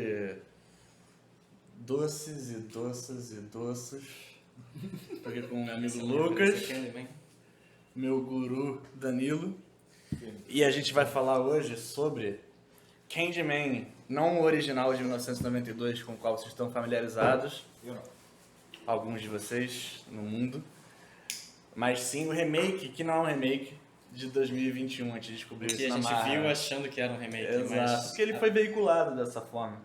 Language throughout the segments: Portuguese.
hoje doces e doces e doces. Tô aqui com o meu amigo Lucas, meu guru Danilo. E a gente vai falar hoje sobre Candyman, não o original de 1992 com o qual vocês estão familiarizados. Eu não. Alguns de vocês no mundo. Mas sim o remake, que não é um remake, de 2021, a gente descobriu isso na marra. Que a gente viu achando que era um remake, Exato, mas... porque ele foi veiculado dessa forma.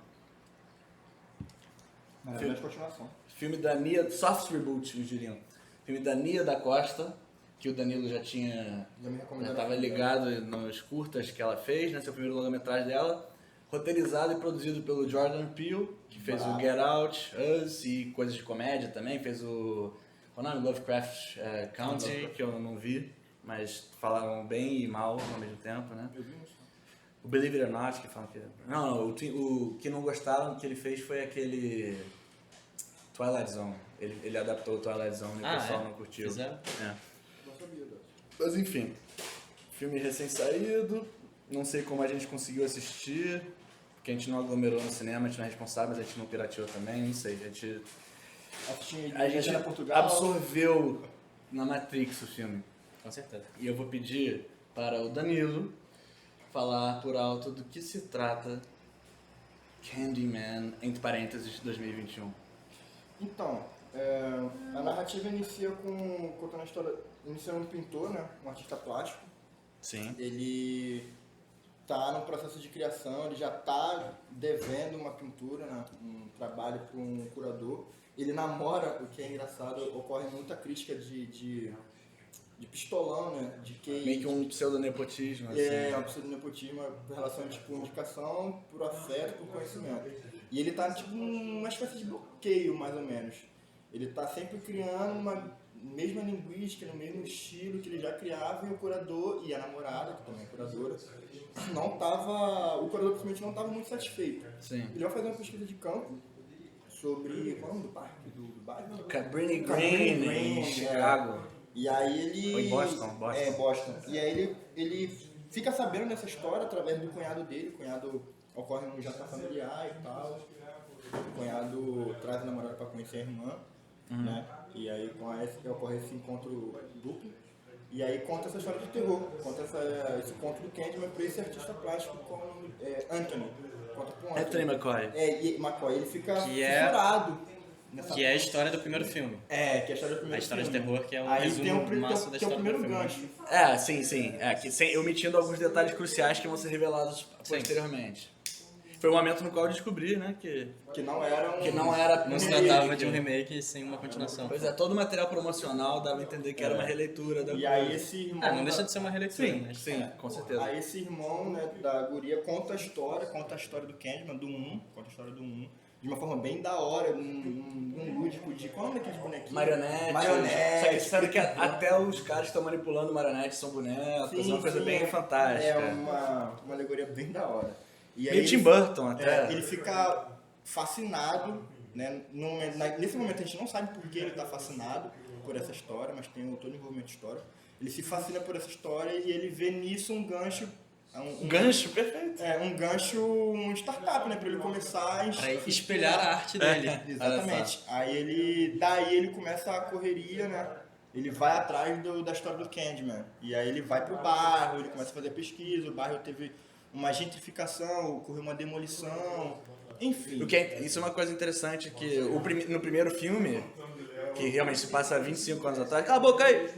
Na verdade, continuação. Filme da Nia, soft reboot, eles diriam. Filme da Nia da Costa, que o Danilo já estava ligado nos curtas que ela fez, né, seu primeiro longa-metragem dela. Roteirizado e produzido pelo Jordan Peele, que fez o Get Out, Us e coisas de comédia também. Fez o Lovecraft Country, que eu não vi, mas falaram bem e mal ao mesmo tempo, né? Eu vi isso. O Believe It or Not, que falam que... Não, o que não gostaram, que ele fez foi aquele Twilight Zone. Ele adaptou o Twilight Zone e o pessoal não curtiu. Fizeram? Não sabia, Mas enfim, filme recém-saído, não sei como a gente conseguiu assistir, porque a gente não aglomerou no cinema, a gente não é responsável, mas a gente não pirateou também, não sei, a gente na Portugal. absorveu na Matrix o filme. Com certeza. E eu vou pedir para o Danilo falar por alto do que se trata Candyman, entre parênteses, 2021. Então, a narrativa inicia contando a história, iniciando um pintor, né, um artista plástico. Sim. Ele está no processo de criação, ele já está devendo uma pintura, né, um trabalho para um curador. Ele namora, o que é engraçado, ocorre muita crítica de pistolão, né, de que... Meio que um pseudo-nepotismo, assim. É, um pseudo-nepotismo por relação, tipo, indicação, por afeto, por conhecimento. E ele tá, tipo, numa espécie de bloqueio, mais ou menos. Ele tá sempre criando uma mesma linguística, no mesmo estilo que ele já criava, e o curador e a namorada, que também é curadora, o curador principalmente não estava muito satisfeito. Sim. Ele vai fazer uma pesquisa de campo sobre, qual é o nome do parque? Do bairro? Cabrini Green, em Chicago. E aí ele... Ou em Boston. É, Boston. E aí ele fica sabendo dessa história através do cunhado dele. O cunhado ocorre num jantar familiar e tal. O cunhado traz a namorada para conhecer a irmã, né? E aí ocorre esse encontro duplo. E aí conta essa história de terror. Conta esse encontro do Candyman por esse artista plástico com Anthony. Conta com Anthony McCoy. E McCoy. Ele fica Que fissurado. Que é a história do primeiro filme. Que é a história do primeiro A história filme. de terror, que é um Aí resumo massa da tem o história do primeiro filme. gancho. Sim. Que omitindo alguns detalhes cruciais que vão ser revelados posteriormente. Foi o momento no qual eu descobri, né, que não era Não se tratava de um remake sem uma continuação. Pois é, todo o material promocional dava a entender que era uma releitura da E aí esse irmão... não deixa de ser uma releitura, né? Sim, com certeza. Aí esse irmão, né, da guria conta a história do Candyman, do 1, conta a história do 1, de uma forma bem da hora, um lúdico de... Qual é o nome daqueles bonequinhos? Marionete. Só que você sabe que até os caras que estão manipulando marionetes são bonecos, é uma coisa bem fantástica. É uma alegoria bem da hora. E aí meio Tim Burton até. Ele fica fascinado, né? Nesse momento a gente não sabe por que ele está fascinado por essa história, mas tem todo o envolvimento de história. Ele se fascina por essa história e ele vê nisso um gancho. Um gancho, perfeito. Um gancho, um startup, né? Para ele começar a espelhar a arte dele. Exatamente. Daí ele começa a correria, né? Ele vai atrás da história do Candyman. E aí ele vai pro bairro, ele começa a fazer pesquisa, o bairro teve uma gentrificação, ocorreu uma demolição, enfim. Isso é uma coisa interessante, que no primeiro filme, que realmente se passa 25 anos atrás, cala a boca aí!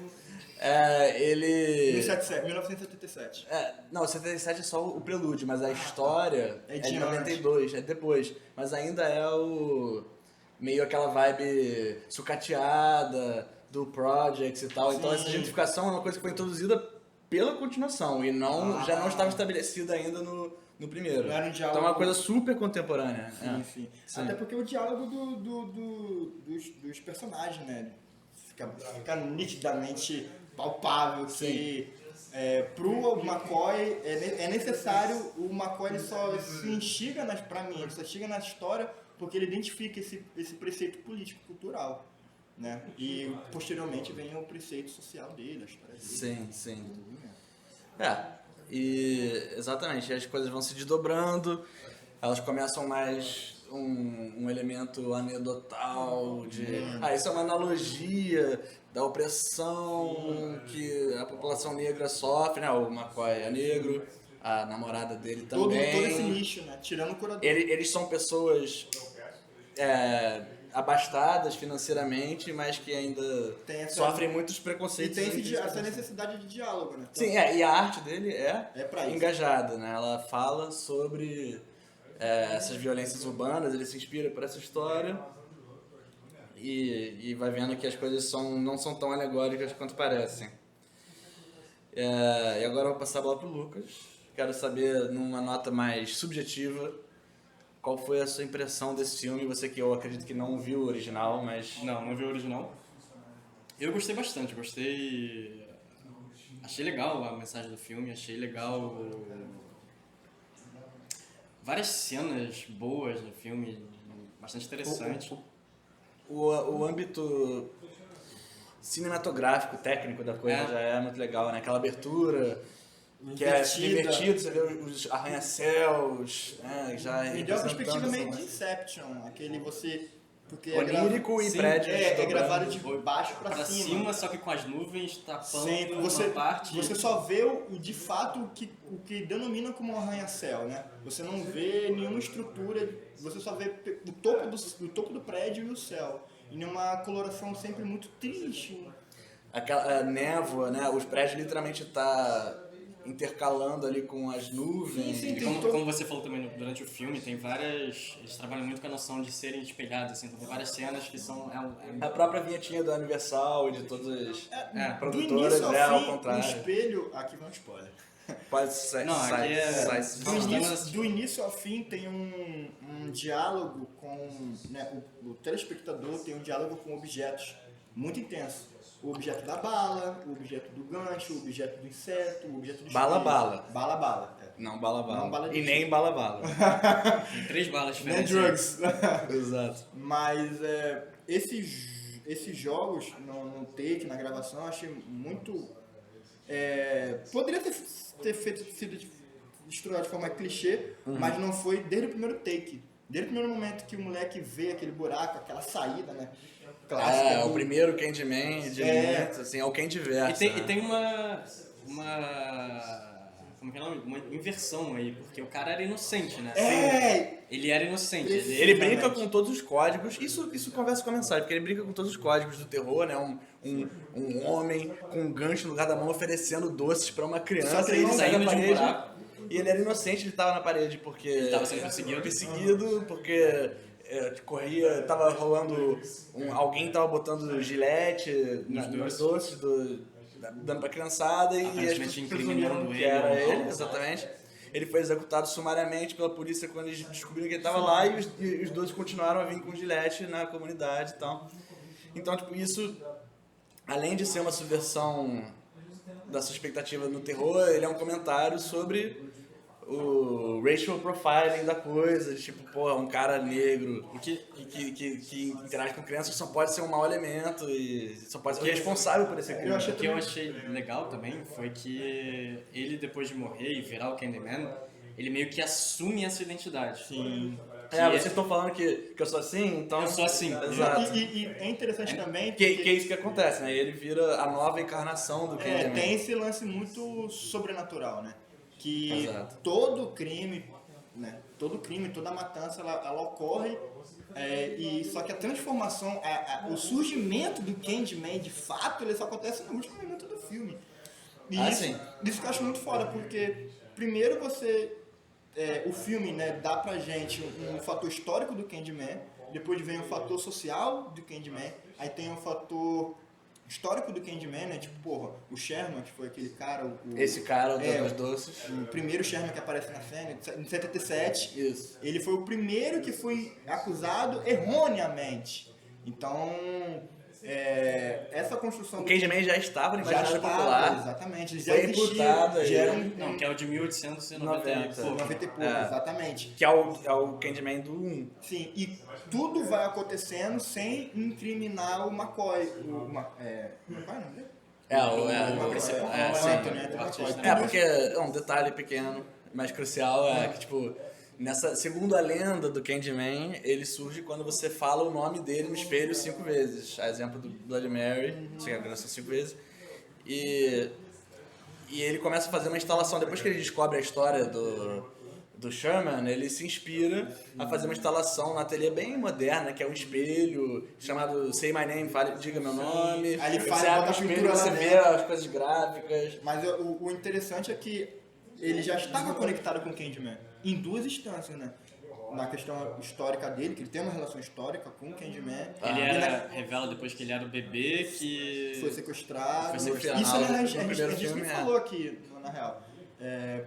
Ele... 1977. Não, 77 é só o prelúdio, mas a história é de 92, é depois. Mas ainda é meio aquela vibe sucateada do Projects e tal. Sim. Então essa gentrificação é uma coisa que foi introduzida pela continuação e já não estava estabelecida ainda no primeiro. Não era um diálogo... Então é uma coisa super contemporânea. Sim. Até porque o diálogo dos personagens, né? Fica nitidamente palpável que pro McCoy é necessário, o McCoy ele só se instiga ele só chega na história porque ele identifica esse preceito político-cultural. Né? E posteriormente vem o preceito social dele, a história dele. Sim. E exatamente, as coisas vão se desdobrando Elas começam mais um elemento anedotal de... isso é uma analogia da opressão que a população negra sofre, né? O McCoy é negro, a namorada dele Todo também. esse nicho, né? Tirando o curador. Eles são pessoas abastadas financeiramente, mas que ainda sofrem muitos E preconceitos. tem essa necessidade de diálogo, né? Sim, e a arte dele é pra isso. engajada, né? Ela fala sobre essas violências urbanas, ele se inspira por essa história e vai vendo que as coisas não são tão alegóricas quanto parecem. E agora eu vou passar a bola pro Lucas. Quero saber, numa nota mais subjetiva, qual foi a sua impressão desse filme? Você que eu acredito que não viu o original, mas... Não vi o original. Eu gostei bastante, achei legal a mensagem do filme, achei legal várias cenas boas no filme, bastante interessante. O âmbito cinematográfico, técnico da coisa já é muito legal, né? Aquela abertura que é divertido, você vê os arranha-céus, né? Já Me deu a perspectiva meio de Inception, aquele você... Porque onírico e Sim, prédios é gravado de baixo pra cima, só que com as nuvens tapando sempre. uma parte. Você só vê de fato o que denomina como um arranha-céu, né? Você não vê nenhuma estrutura, você só vê o topo do prédio e o céu. E numa coloração sempre muito triste. Aquela névoa, né? Os prédios literalmente tá intercalando ali com as nuvens. Sim, E como você falou também durante o filme, tem várias... Eles trabalham muito com a noção de serem espelhados, assim, então tem várias cenas que são... A própria vinhetinha da Universal e de todas as produtoras do início ao ao fim, contrário. o espelho... Aqui vai um spoiler. Pode sair. Não, aqui Do início ao fim tem um diálogo com... Né, o telespectador tem um diálogo com objetos muito intenso. O objeto da bala, o objeto do gancho, o objeto do inseto, o objeto do Bala. Bala. Não bala. Não bala de e nem bala. Tem 3 balas Nem diferentes. drugs. Exato. Mas esses jogos no take, na gravação, eu achei muito... poderia ter sido estruturado de forma clichê, mas não foi desde o primeiro take. Desde o primeiro momento que o moleque vê aquele buraco, aquela saída, né? Clássica o primeiro Candyman de elemento, assim, é o Candyverse. E tem uma como que é o nome? Uma inversão aí, porque o cara era inocente, né? Ele era inocente. Ele brinca com todos os códigos, isso conversa com a mensagem, porque ele brinca com todos os códigos do terror, né? Um homem com um gancho no lugar da mão oferecendo doces pra uma criança. Só que ele sai da saindo de um parede. buraco. E ele era inocente, ele tava na parede porque... Ele tava sendo perseguido. Porque corria, tava rolando... alguém tava botando gilete nos doces, dando pra criançada e as Aparentemente pessoas incriminando presumiram que ele, era né? ele, exatamente. Ele foi executado sumariamente pela polícia quando eles descobriram que ele tava lá e os dois continuaram a vir com gilete na comunidade e tal. Então, tipo, isso, além de ser uma subversão da sua expectativa no terror, ele é um comentário sobre o racial profiling da coisa, de tipo, pô, um cara negro que interage com crianças só pode ser um mau elemento e só pode ser responsável por esse crime. O que eu achei legal também foi que ele, depois de morrer e virar o Candyman, ele meio que assume essa identidade. Sim. Vocês estão falando que eu sou assim, então... Eu sou assim. Exato. E é interessante também... Que é isso que acontece, né? Ele vira a nova encarnação do Candyman. tem esse lance muito sobrenatural, né? Que Exato. todo crime, toda matança, ela ocorre, só que a transformação, o surgimento do Candyman, de fato, ele só acontece no último minuto do filme. E isso que eu acho muito foda, porque primeiro o filme, né, dá pra gente um fator histórico do Candyman, depois vem o fator social do Candyman, aí tem o fator histórico do Candyman, né? Tipo, porra, o Sherman, que foi aquele cara... Esse cara, o dos doces. O primeiro Sherman que aparece na cena, em 77. Isso. Ele foi o primeiro que foi acusado erroneamente. Então, essa construção... O Candyman já estava no já imaginário popular. exatamente. Já Foi existia. imputado Já era Não, que é o de 1890 90 e pouco, exatamente. Que é o Candyman do 1. Sim, e tudo vai acontecendo sem incriminar o McCoy. McCoy não é? o principal. o Sim, Anthony, o artista. Porque um detalhe pequeno, mas crucial, que tipo, Segundo a lenda do Candyman, ele surge quando você fala o nome dele no espelho 5 vezes. A exemplo do Bloody Mary, você são 5 vezes. E ele começa a fazer uma instalação. Depois que ele descobre a história do Sherman, ele se inspira a fazer uma instalação na ateliê bem moderna, que é um espelho chamado Say My Name, diga meu nome. Aí ele você faz, abre o bota a espelho, pintura você lá vê dentro. as coisas gráficas. Mas o interessante é que ele já estava conectado com o Candyman em 2 instâncias, né? Na questão histórica dele, que ele tem uma relação histórica com o Candyman. Ele revela depois que ele era o bebê que... Foi sequestrado. Foi sequestrado. Isso a primeiro gente filme, nem falou aqui, na real.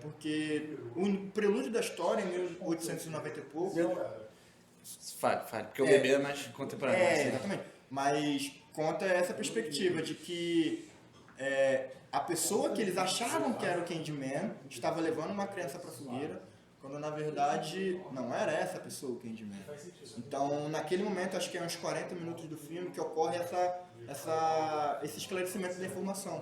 Porque o prelúdio da história, em 1890 e pouco... Fale, porque o bebê é mais contemporâneo. assim. Exatamente. Mas conta essa perspectiva de que a pessoa que eles achavam que era o Candyman estava levando uma criança para a fogueira, quando na verdade não era essa a pessoa, o Candyman. Então, naquele momento, acho que é uns 40 minutos do filme que ocorre esse esclarecimento da informação.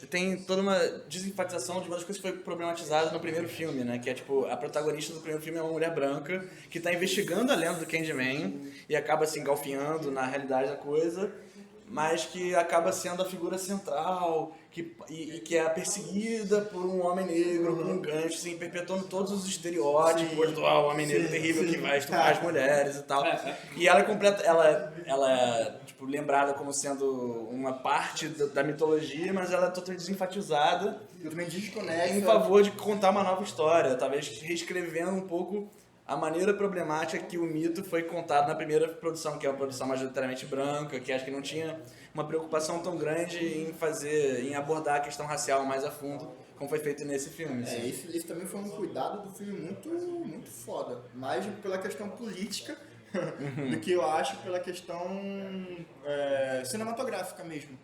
Tem toda uma desenfatização de uma das coisas que foi problematizada no primeiro filme, né? Que é tipo, a protagonista do primeiro filme é uma mulher branca que está investigando a lenda do Candyman e acaba se engalfinhando na realidade da coisa, mas que acaba sendo a figura central e que é perseguida por um homem negro com um gancho, assim, perpetuando todos os estereótipos do homem negro terrível que vai estuprar as mulheres e tal. E ela é completa, ela é tipo, lembrada como sendo uma parte da mitologia, mas ela é totalmente desenfatizada Totalmente desconexa. em favor de contar uma nova história, talvez reescrevendo um pouco a maneira problemática que o mito foi contado na primeira produção, que é uma produção majoritariamente branca, que acho que não tinha uma preocupação tão grande em abordar a questão racial mais a fundo, como foi feito nesse filme. Assim. Esse também foi um cuidado do filme muito, muito foda. Mais pela questão política do que eu acho pela questão cinematográfica mesmo.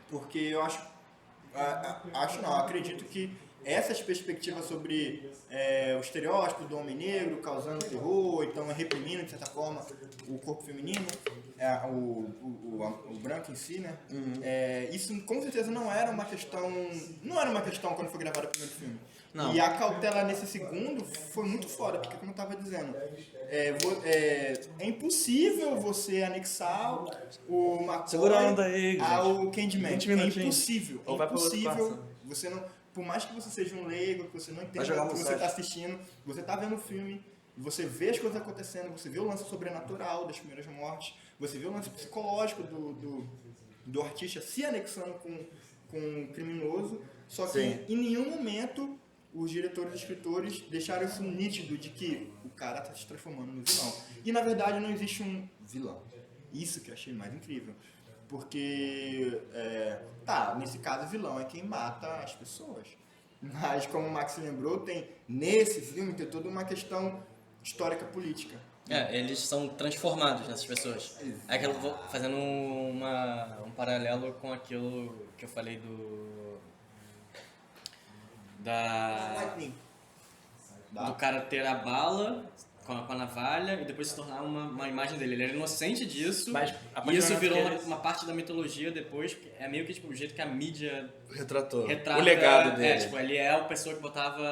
Porque eu acredito que essas perspectivas sobre o estereótipo do homem negro causando terror, então reprimindo de certa forma o corpo feminino, o branco em si, né? Isso com certeza não era uma questão quando foi gravado o primeiro filme. Não. E a cautela nesse segundo foi muito foda, porque como eu estava dizendo, é impossível você anexar o McCoy Segura a onda aí, ao Candyman. 20 É minutinhos. impossível. Ou vai pro outro Impossível. Você não, por mais que você seja um leigo, que você não entenda jogar o que no você site. está assistindo, você está vendo o filme, você vê as coisas acontecendo, você vê o lance sobrenatural das primeiras mortes, você vê o lance psicológico do artista se anexando com um criminoso, só que Sim. em nenhum momento os diretores e escritores deixaram isso nítido de que o cara está se transformando no vilão. E na verdade não existe um vilão. Isso que eu achei mais incrível. Porque, nesse caso o vilão é quem mata as pessoas. Mas como o Max lembrou, nesse filme tem toda uma questão histórica política. Eles são transformados nessas pessoas. Fazendo um paralelo com aquilo que eu falei do cara ter a bala com a navalha e depois se tornar uma imagem dele. Ele era inocente disso, Mas, e isso virou que uma parte da mitologia depois, é meio que tipo, o jeito que a mídia retrata o legado dele. ele é a pessoa que botava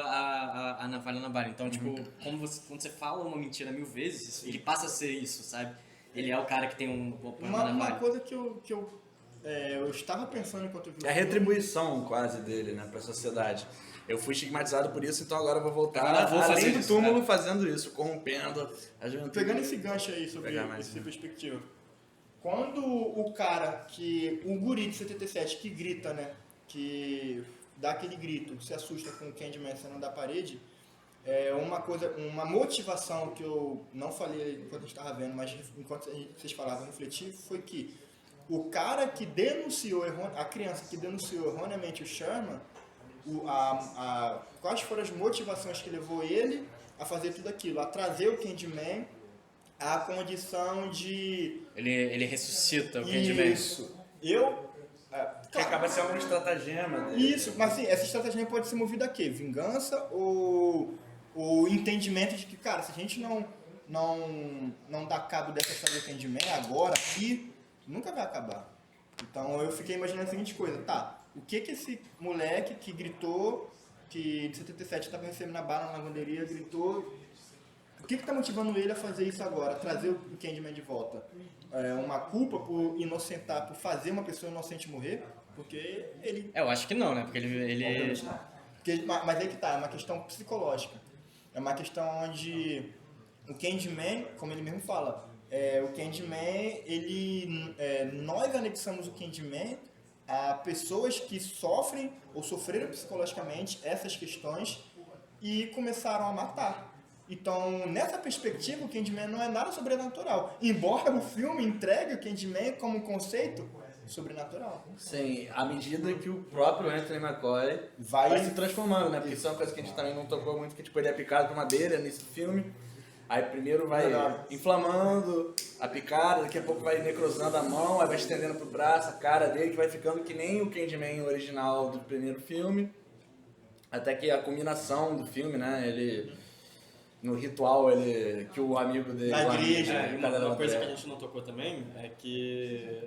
a navalha na bala. Então, tipo, quando você fala uma mentira 1000 vezes, ele passa a ser isso, sabe? Ele é o cara que tem uma navalha. Uma coisa que eu estava pensando enquanto eu vi o É a filme. retribuição quase dele, né, pra sociedade. Eu fui estigmatizado por isso, então agora eu vou voltar Agora eu vou fazer além do isso, túmulo né? fazendo isso, corrompendo a juventude. Pegando esse gancho aí sobre essa perspectiva. Quando o guri de 77 que grita, né, que dá aquele grito, se assusta com o Candyman saindo da parede, uma motivação que eu não falei enquanto a gente estava vendo, mas enquanto vocês falavam, refleti, foi que o cara que denunciou, a criança que denunciou erroneamente o Sherman, quais foram as motivações que levou ele a fazer tudo aquilo, a trazer o Candyman à condição de... Ele ressuscita o Candyman. Isso. Que acaba sendo um estratagema dele. Isso, mas assim, essa estratégia pode ser movida a quê? Vingança ou o entendimento de que, cara, se a gente não dá cabo dessa história do Candyman agora, aqui, nunca vai acabar. Então eu fiquei imaginando a seguinte coisa, o que esse moleque que gritou que de 77 estava recebendo a bala na lavanderia, gritou. O que está motivando ele a fazer isso agora? Trazer o Candyman de volta? Uma culpa por inocentar, por fazer uma pessoa inocente morrer? Porque ele... Eu acho que não, né? Porque ele... Obviamente não. Mas aí que tá, é uma questão psicológica. É uma questão onde o Candyman, como ele mesmo fala, o Candyman, nós anexamos o Candyman a pessoas que sofrem ou sofreram psicologicamente essas questões e começaram a matar. Então, nessa perspectiva, o Candyman não é nada sobrenatural. Embora o filme entregue o Candyman como um conceito sobrenatural. Sim, à medida que o próprio Anthony McCoy vai se transformando, né? Porque isso é uma coisa que a gente também não tocou muito, que tipo, ele é picado por uma abelha nesse filme. Aí primeiro vai inflamando a picada, daqui a pouco vai necrosando a mão, aí vai estendendo pro braço, a cara dele, que vai ficando que nem o Candyman original do primeiro filme. Até que a culminação do filme, né? Ele... No ritual, que o amigo dele... Na igreja. Uma coisa que a gente não tocou também é que...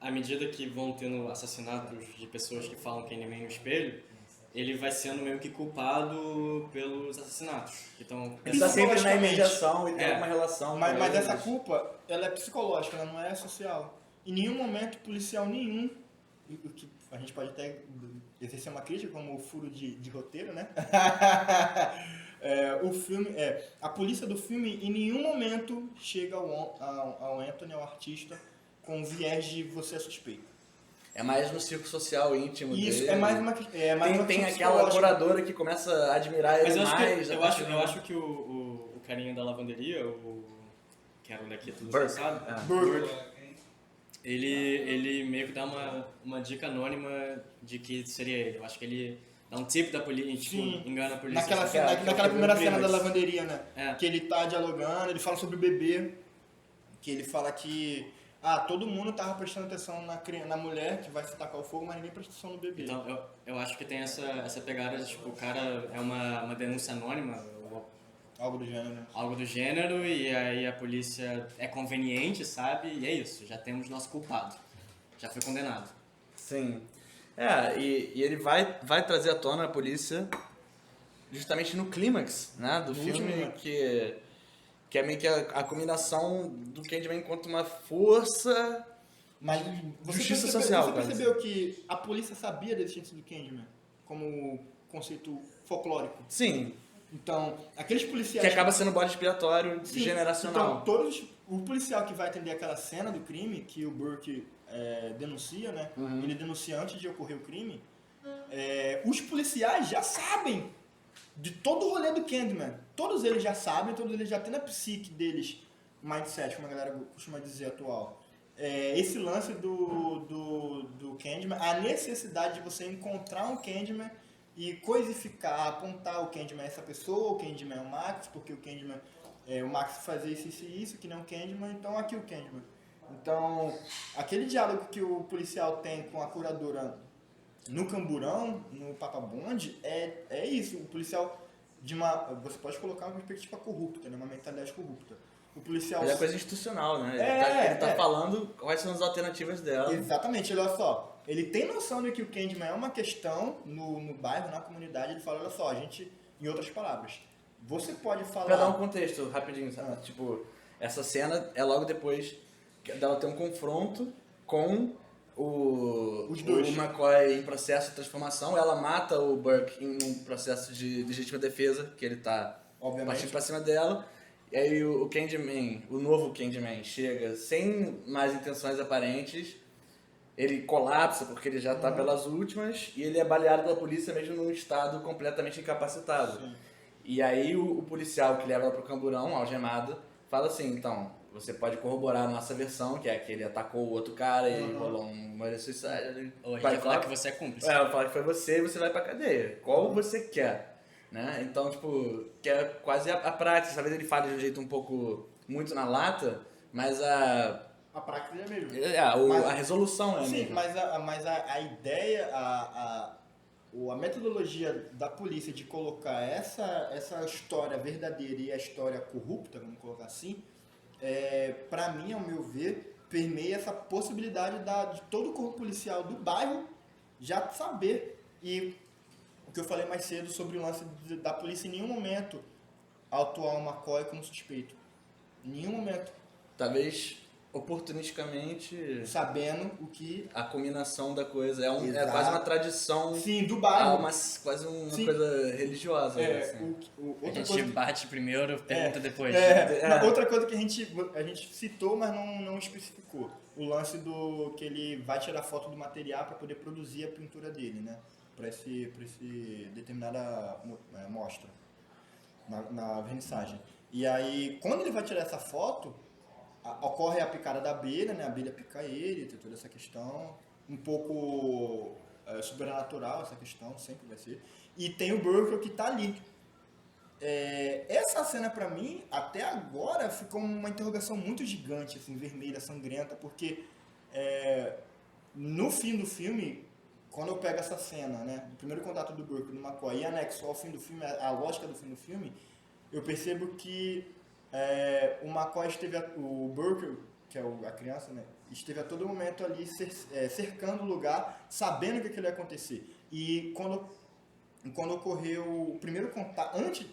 À medida que vão tendo assassinatos de pessoas que falam Candyman no espelho, ele vai sendo meio que culpado pelos assassinatos. Então, ele está sempre na imediação e tem uma relação. Mas essa culpa, ela é psicológica, ela não é social. Em nenhum momento, policial nenhum, o que a gente pode até exercer uma crítica como o furo de roteiro, né? O filme, a polícia do filme em nenhum momento chega ao Anthony, ao artista, com viés de você é suspeito. É mais no círculo social íntimo isso, dele. É mais uma tem aquela curadora que começa a admirar ele mais. Eu acho que o carinha da lavanderia, que era o daqui tudo passado, Burke. Ele meio que dá uma dica anônima de que seria ele. Eu acho que ele dá um tip da polícia, tipo, engana a polícia. Naquela primeira cena da lavanderia, né? Que ele tá dialogando, ele fala sobre o bebê, que ele fala que todo mundo tava prestando atenção na mulher que vai se tacar o fogo, mas ninguém presta atenção no bebê. Então, eu acho que tem essa pegada de, tipo, o cara é uma denúncia anônima, algo do gênero. Algo do gênero, e aí a polícia é conveniente, sabe? E é isso, já temos nosso culpado. Já foi condenado. Sim. E ele vai trazer à tona a polícia justamente no clímax, né, do filme, que é meio que a combinação do Candyman enquanto uma força, mas justiça social. Você percebeu que a polícia sabia da existência do Candyman como conceito folclórico? Sim. Então, aqueles policiais... Que acaba sendo bode expiatório generacional. Então, o policial que vai atender aquela cena do crime, que o Burke denuncia, né? Ele denuncia antes de ocorrer o crime. Os policiais já sabem de todo o rolê do Candyman. Todos eles já sabem, todos eles já têm na psique deles mindset, como a galera costuma dizer atual. Esse lance do Candyman, a necessidade de você encontrar um Candyman e coisificar, apontar o Candyman é essa pessoa, o Candyman é o Max, porque o Candyman, o Max fazia isso, que não o Candyman, então aqui o Candyman. Então, aquele diálogo que o policial tem com a curadora no Camburão, no Papa Bonde, é isso. O policial, você pode colocar uma perspectiva corrupta, né? Uma mentalidade corrupta. O policial... Ele é coisa institucional, né? Ele tá falando quais são as alternativas dela. Exatamente. Olha só, ele tem noção de que o Candyman é uma questão no bairro, na comunidade. Ele fala, olha só, a gente, em outras palavras, você pode falar... Pra dar um contexto rapidinho, sabe? Tipo, essa cena é logo depois dela ter um confronto com o McCoy em processo de transformação. Ela mata o Burke em um processo de legítima defesa, que ele tá partindo pra cima dela. E aí o Candyman, o novo Candyman, chega sem mais intenções aparentes. Ele colapsa porque ele já tá pelas últimas e ele é baleado pela polícia mesmo num estado completamente incapacitado. Sim. E aí o policial que leva ela pro Camburão, algemado, fala assim, então, você pode corroborar a nossa versão, que é que ele atacou o outro cara e rolou um murder suicide. Ou a gente vai falar que você é cúmplice. Vai falar que foi você e você vai pra cadeia. Qual você quer? Né? Então, tipo, que é quase a prática. Talvez ele fale de um jeito um pouco muito na lata, mas a prática é mesmo. A resolução é sim, mesmo. Mas a ideia, a metodologia da polícia de colocar essa história verdadeira e a história corrupta, vamos colocar assim, pra mim, ao meu ver, permeia essa possibilidade de todo o corpo policial do bairro já saber. E que eu falei mais cedo sobre o lance da polícia em nenhum momento autuar o McCoy como suspeito. Em nenhum momento. Talvez oportunisticamente Sabendo o que... a combinação da coisa é Exato. quase uma tradição. Sim, do bairro. Quase uma Sim. coisa religiosa. Assim. A Outra gente coisa bate primeiro, pergunta depois. Outra coisa que a gente citou, mas não especificou. O lance do que ele vai tirar foto do material para poder produzir a pintura dele, né? Para esse determinada mostra na vernissagem. E aí, quando ele vai tirar essa foto, ocorre a picada da abelha, né? A abelha pica ele, tem toda essa questão. Um pouco sobrenatural essa questão, sempre vai ser. E tem o Burke que tá ali. Essa cena pra mim, até agora, ficou uma interrogação muito gigante, assim, vermelha, sangrenta, porque no fim do filme, quando eu pego essa cena, né, o primeiro contato do Burke no McCoy e anexo ao fim do filme, a lógica do fim do filme, eu percebo que o McCoy o Burke, que é a criança, né, esteve a todo momento ali cercando o lugar, sabendo que aquilo ia acontecer. E quando ocorreu o primeiro contato, antes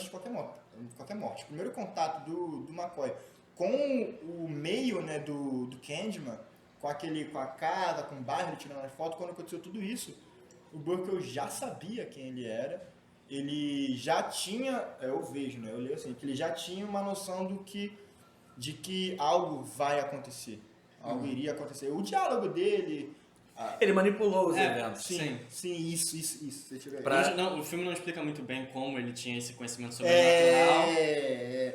de qualquer morte, o primeiro contato do McCoy com o meio, né, do Candyman, com a casa, com o bairro, ele tirando as fotos, quando aconteceu tudo isso, o Burke já sabia quem ele era, ele já tinha, eu vejo, né, eu leio assim, que ele já tinha uma noção de que algo vai acontecer, algo iria acontecer. O diálogo dele... Ele manipulou os eventos. Sim, isso. Você tirou O filme não explica muito bem como ele tinha esse conhecimento sobrenatural.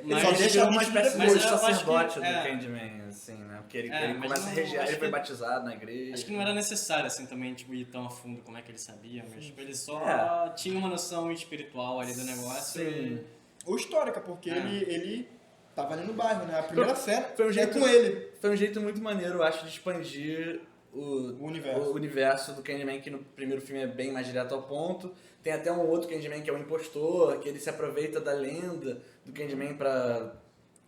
Mas só deixa uma espécie de sacerdote do que, Candyman, assim, né? Porque ele começa a regiar, ele foi batizado na igreja. Acho que não era necessário, assim, também, tipo, ir tão a fundo como é que ele sabia, mas tipo, ele só tinha uma noção espiritual ali do negócio. Sim. Ou histórica, porque ele tava ali no bairro, né? A primeira cena foi um jeito, com ele. Foi um jeito muito maneiro, eu acho, de expandir o universo do Candyman, que no primeiro filme é bem mais direto ao ponto. Tem até um outro Candyman que é o impostor, que ele se aproveita da lenda do Candyman pra,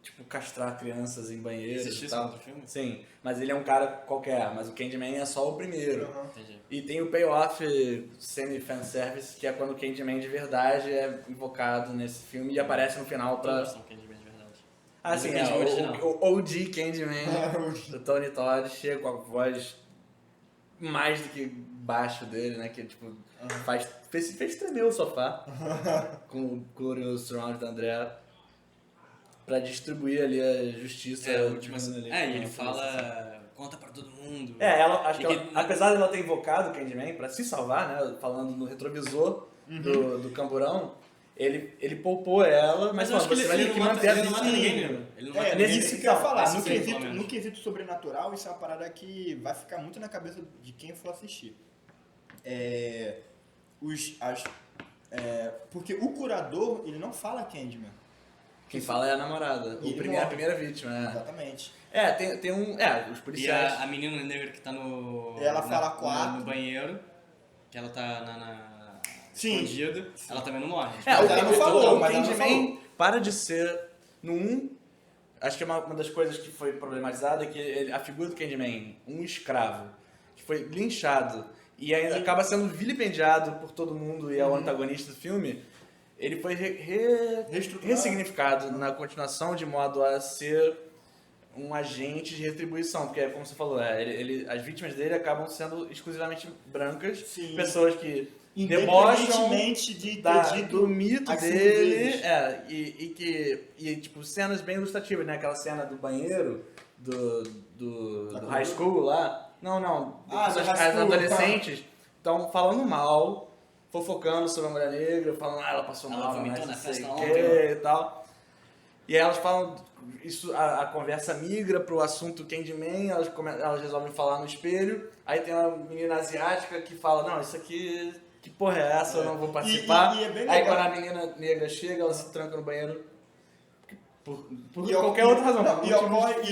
tipo, castrar crianças em banheiros e tal. Outro filme? Sim, mas ele é um cara qualquer, mas o Candyman é só o primeiro. Entendi. E tem o payoff semi-fanservice, que é quando o Candyman de verdade é invocado nesse filme e aparece no final pra... Candyman de verdade. Ah, sim, o OG Candyman, do Tony Todd, chega com a voz mais do que baixo dele, né? Que tipo, fez tremer o sofá com o glorioso surround do André pra distribuir ali a justiça. E ele fala, conta pra todo mundo. Acho que apesar dela ter invocado o Candyman pra se salvar, né? Falando no retrovisor do camburão, ele poupou ela, mas acho que você vai ter que manter a ele não mata ninguém, né? Ele não mata ninguém. Isso que eu ia falar. Sim, No quesito sobrenatural, isso é uma parada que vai ficar muito na cabeça de quem for assistir. Porque o curador, ele não fala Candyman. Quem fala é a namorada, a primeira vítima, né? Exatamente. Tem os policiais. E a menina negra que tá ela fala no banheiro, que ela tá escondida, ela também não morre. Ela não falou, o mas ela não Candyman falou. para de ser no 1. Acho que uma das coisas que foi problematizada é que a figura do Candyman, um escravo, que foi linchado e ainda acaba sendo vilipendiado por todo mundo e é o antagonista do filme, ele foi ressignificado na continuação de modo a ser um agente de retribuição, porque como você falou, as vítimas dele acabam sendo exclusivamente brancas, pessoas que debocham do mito dele, e tipo, cenas bem ilustrativas, né? Aquela cena do banheiro, do high school lá. As adolescentes estão falando mal, fofocando sobre a mulher negra, falando, ela passou mal, vomitou na festa ontem e tal. E aí elas falam, a conversa migra pro assunto Candyman, elas resolvem falar no espelho, aí tem uma menina asiática que fala, não, isso aqui, que porra é essa, eu não vou participar. Aí quando a menina negra chega, ela se tranca no banheiro por qualquer outra razão. E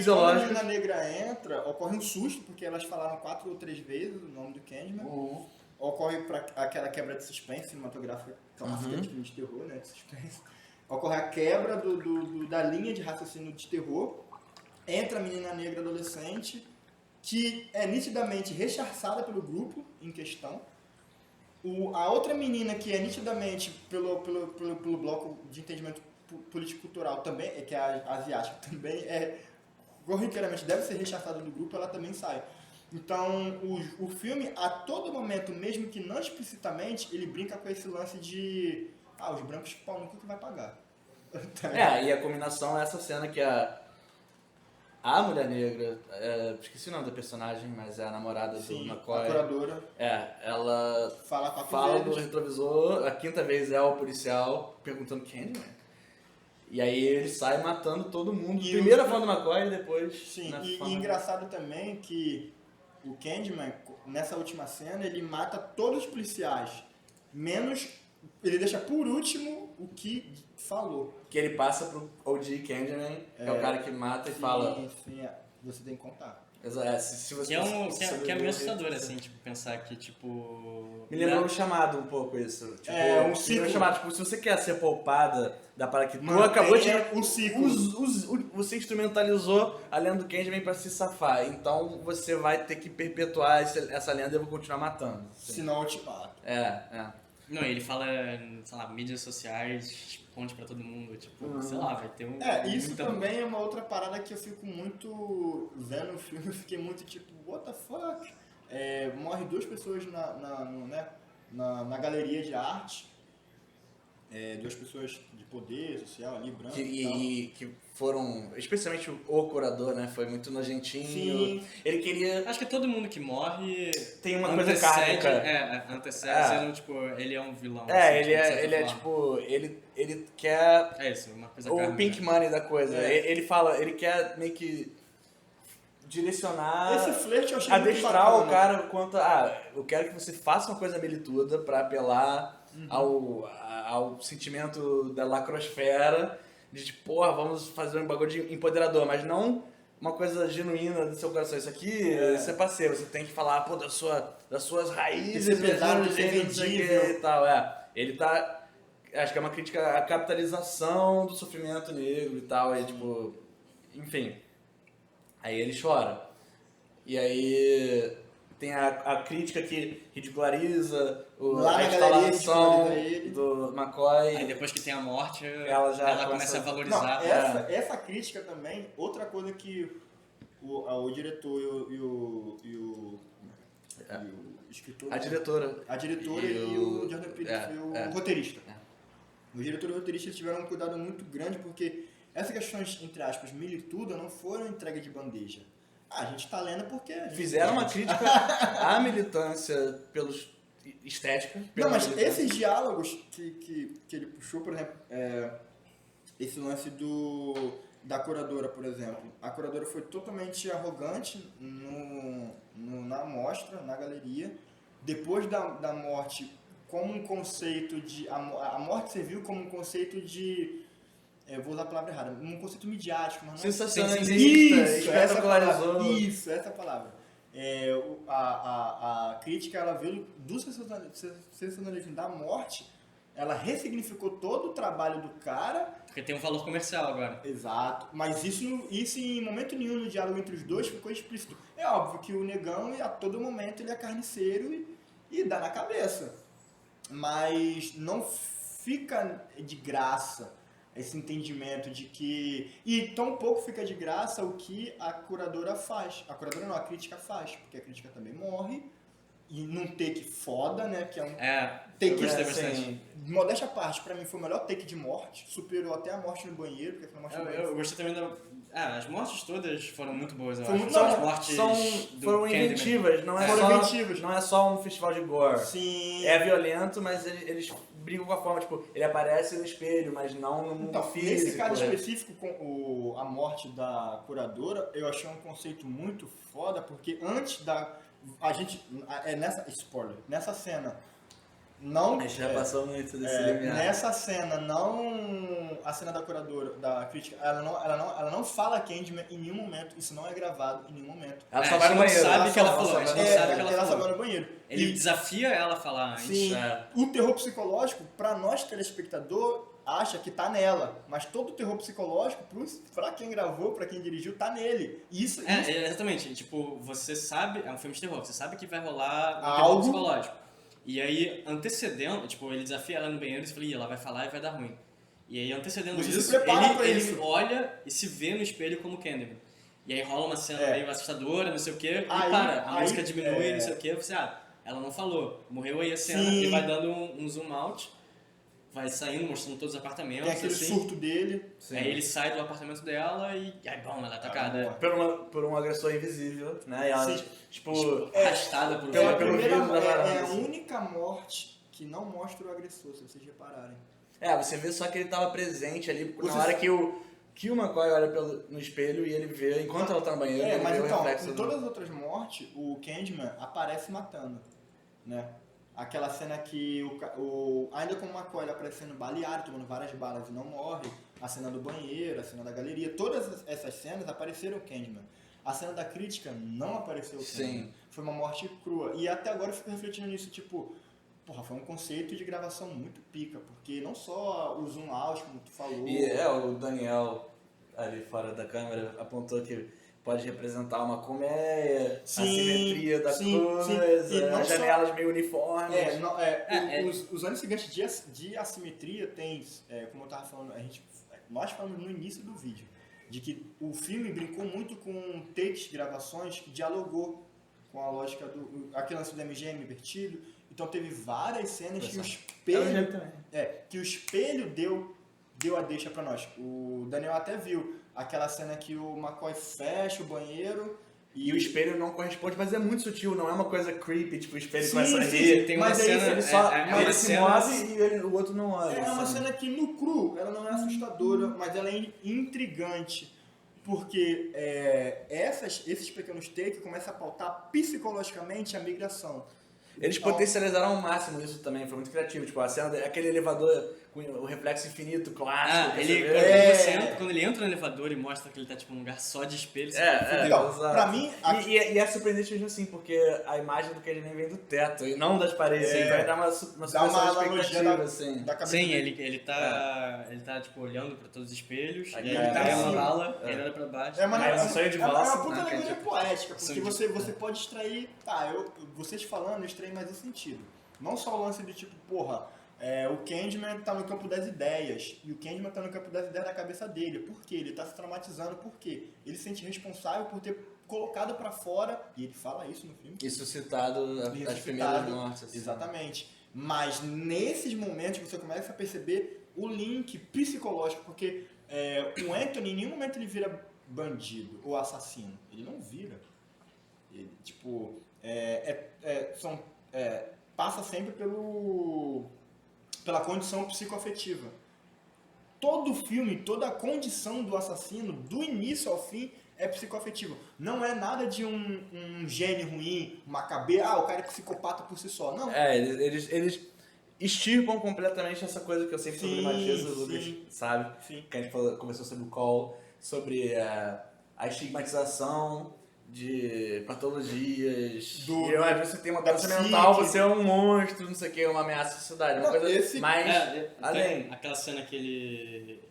quando a menina negra entra, ocorre um susto, porque elas falaram 4 ou 3 vezes o nome do Candyman. Ocorre aquela quebra de suspense cinematográfica clássica de filme de terror, né, de suspense. Ocorre a quebra da linha de raciocínio de terror. Entra a menina negra adolescente, que é nitidamente rechaçada pelo grupo em questão. A outra menina que é nitidamente pelo bloco de entendimento político-cultural também, que é a asiática, também corriqueiramente deve ser rechaçada do grupo, ela também sai. Então, o filme, a todo momento, mesmo que não explicitamente, ele brinca com esse lance de os brancos pau no cu que vai pagar. E a combinação é essa cena que a mulher negra, esqueci o nome da personagem, mas é a namorada do McCoy. A curadora. Ela fala do retrovisor, a quinta vez é o policial perguntando quem é. E aí ele sai matando todo mundo. Primeiro a fala do McCoy e depois... Sim, e engraçado também que o Candyman, nessa última cena, ele mata todos os policiais, menos... Ele deixa por último o que falou. Que ele passa pro OG Candyman, que é o cara que mata e fala... Sim, você tem que contar. Exato. Se você que é meio assustador, assim, tipo, pensar que, tipo... Me lembrou um chamado um pouco isso. Tipo, um ciclo. Chamado, tipo, se você quer ser poupada da parada que tu acabou de... um ciclo. Você instrumentalizou a lenda do Candyman pra se safar. Então você vai ter que perpetuar essa lenda e eu vou continuar matando. Assim. Senão eu te mato. Não, ele fala, sei lá, mídias sociais, ponte pra todo mundo, tipo, sei lá, vai ter um... isso também é uma outra parada que eu fico muito... Vendo o filme, eu fiquei muito tipo, what the fuck? Morre 2 pessoas na galeria de arte, 2 pessoas de poder social ali, branco que foram, especialmente o curador, né, foi muito nojentinho. Sim. Ele queria... Acho que todo mundo que morre tem uma coisa kármica. Antecede sendo, tipo, ele é um vilão. Ele é tipo, ele quer... isso, uma coisa o kármica. pink money da coisa. Ele fala, ele quer meio que direcionar... Esse flerte eu achei adestrar o cara quanto eu quero que você faça uma coisa milituda pra apelar ao sentimento da lacrosfera, de tipo, vamos fazer um bagulho de empoderador, mas não uma coisa genuína do seu coração. Isso aqui, você é parceiro, você tem que falar, das suas raízes, pesado, defendível e tal. Ele tá, acho que é uma crítica à capitalização do sofrimento negro e tal, e tipo, enfim. Aí ele chora. E aí tem a crítica que ridiculariza a instalação do McCoy. Aí depois que tem a morte, ela começa a valorizar. Não, essa crítica também, outra coisa que o diretor e o escritor... A diretora e o Jordan Peele, o roteirista. O diretor e o roteirista tiveram um cuidado muito grande porque essas questões, entre aspas, milituda não foram entregue de bandeja. A gente tá lendo porque... Fizeram uma crítica à militância estética. Não, mas esses diálogos que ele puxou, por exemplo, esse lance da curadora, por exemplo. A curadora foi totalmente arrogante na mostra, na galeria. Depois da morte, como um conceito de... A morte serviu como um conceito de... Eu vou usar a palavra errada, um conceito midiático, mas não... Sensacionalista, espetacularizou. Isso, essa palavra. A crítica, ela veio do sensacionalismo da morte, ela ressignificou todo o trabalho do cara. Porque tem um valor comercial agora. Exato, mas isso em momento nenhum no diálogo entre os dois ficou explícito. É óbvio que o negão, a todo momento, ele é carniceiro e dá na cabeça. Mas não fica de graça esse entendimento de que... E tão pouco fica de graça o que a curadora faz. A curadora não, a crítica faz, porque a crítica também morre. E num take foda, né? Que é um take bastante. Modéstia à parte, pra mim foi o melhor take de morte. Superou até a morte no banheiro, porque foi uma morte no banheiro. Eu gostei também as mortes todas foram muito boas, eu acho. Foram inventivas, não é só um festival de gore. Sim. É violento, mas eles brigam com a forma, tipo, ele aparece no espelho, mas não no mundo físico. Nesse caso específico, com a morte da curadora, eu achei um conceito muito foda, porque antes a gente... Spoiler. Nessa cena... Não, a gente já passou muito desse limiar. Nessa cena, a cena da curadora, da crítica, ela não fala Candyman em nenhum momento, isso não é gravado em nenhum momento. Ela só vai no banheiro. Sabe que ela falou, a gente não sabe que ela só vai no banheiro. Ele desafia ela a falar antes. Sim, o terror psicológico, pra nós telespectador, acha que tá nela, mas todo o terror psicológico, pra quem gravou, pra quem dirigiu, tá nele. Isso. Exatamente, tipo, você sabe, é um filme de terror, você sabe que vai rolar um algo terror psicológico. E aí, antecedendo, tipo, ele desafia ela no banheiro e fala, ela vai falar e vai dar ruim. E aí, antecedendo Você se isso, prepara pra ele isso. olha e se vê no espelho como Candyman. E aí rola uma cena meio assustadora, não sei o quê, e Aí- para, a aí, música diminui, não sei o quê, você, ela não falou. Morreu aí a cena Sim. e vai dando um zoom out, vai saindo, mostrando todos os apartamentos, Tem aquele assim. surto dele. Aí ele sai do apartamento dela e aí, bom, ela é atacada. Por um agressor invisível, né? E ela, Sim. tipo, Arrastada por Pela- É a pelo primeira, vidro da varanda, é a assim. única morte que não mostra o agressor, se vocês repararem. você vê só que ele tava presente ali na Você- hora que o McCoy olha no espelho e ele vê, enquanto ela tá no banheiro, ele mas vê o então, reflexo em todas as outras mortes, o Candyman aparece matando, né? Aquela cena que ainda com o McCoy ele aparecendo baleado, tomando várias balas e não morre, a cena do banheiro, a cena da galeria, todas essas cenas apareceram o Candyman. A cena da crítica não apareceu o Candyman. Sim. Foi uma morte crua. E até agora eu fico refletindo nisso, tipo, porra, foi um conceito de gravação muito pica, porque não só o zoom out, como tu falou. E o Daniel, ali fora da câmera, apontou que pode representar uma colmeia, a simetria da coisa, E não as só- janelas meio uniformes. Os anos gigantes de assimetria tem, como eu tava falando, nós falamos no início do vídeo, de que o filme brincou muito com takes, gravações, que dialogou com a lógica aquele lance do MGM invertido. Então teve várias cenas que o espelho, que o espelho deu a deixa pra nós. O Daniel até viu aquela cena que o McCoy fecha o banheiro E o espelho não corresponde, mas é muito sutil, não é uma coisa creepy, tipo o espelho Sim, começa a sim, rir. tem uma mas aí cena- ele só uma ele se cena- move e o outro não olha. É uma assim. cena que no cru, ela não é assustadora, mas ela é intrigante. Porque esses pequenos takes começam a pautar psicologicamente a migração. Eles potencializaram ao máximo isso também, foi muito criativo. Tipo, a cena aquele elevador com o reflexo infinito clássico. que você vê. Quando ele entra no elevador e mostra que ele tá tipo num lugar só de espelho, você Então, exato. pra mim, E é surpreendente mesmo assim, porque a imagem do Candyman vem do teto e não das paredes. Então vai dar uma dá supressão uma de analogia expectativa, assim. da cabeça sim, dele. ele tá tipo olhando pra todos os espelhos, Aí e aí cai ele cai assim, uma bala, ele olha pra baixo. É uma, Mas um sonho de valsa, uma puta né, alegoria que poética, porque sonho de- você pode extrair. Vocês falando, eu extraí mais um sentido. Não só o lance de tipo, porra, o Candyman tá no campo das ideias, e o Candyman tá no campo das ideias da cabeça dele. Por quê? Ele tá se traumatizando, por quê? Ele se sente responsável por ter colocado pra fora, e ele fala isso no filme. Isso citado as Ressuscitado, primeiras mortes. Assim. Exatamente. Mas nesses momentos você começa a perceber o link psicológico, porque o Anthony em nenhum momento ele vira bandido ou assassino. Ele não vira. Ele, tipo, passa sempre pela condição psicoafetiva. Todo filme, toda a condição do assassino, do início ao fim, é psicoafetivo. Não é nada de um gênio ruim, uma cabeça, o cara é psicopata por si só. Não. Eles extirpam completamente essa coisa que eu sempre Sim, problematizo, sim. Lucas, sabe? Sim. Que a gente conversou sobre o Call, sobre a estigmatização de patologias. E eu acho que você tem uma doença psique. mental, você é um monstro, não sei o que, uma ameaça à sociedade. Uma Não, coisa mais além. Aquela cena que ele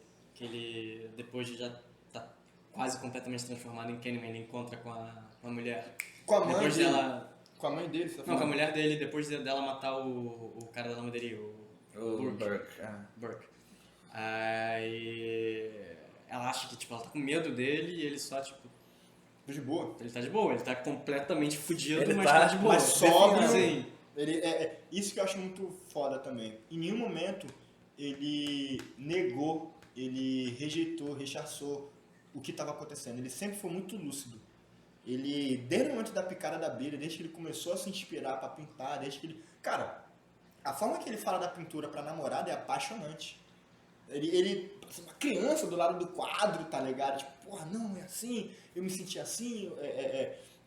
depois de já tá quase completamente transformado em Candyman, ele encontra com a mulher. Com a mãe Depois dele. dela... Com a mãe dele, você tá Não, com a falando? mulher dele, depois dela matar o cara da lavanderia, o Burke. Burke. Aí ela acha que tipo, ela tá com medo dele e ele só, tipo, De boa. ele tá de boa, ele tá completamente fudido, Ele mas tá tá de boa. mas sóbrio. Sim. Ele, isso que eu acho muito foda também. Em nenhum momento ele negou, ele rejeitou, rechaçou o que estava acontecendo. Ele sempre foi muito lúcido. Ele, desde o momento da picada da abelha, desde que ele começou a se inspirar pra pintar, desde que ele... Cara, a forma que ele fala da pintura pra namorada é apaixonante. Ele uma criança do lado do quadro, tá ligado? Tipo, porra, não, é assim, eu me senti assim,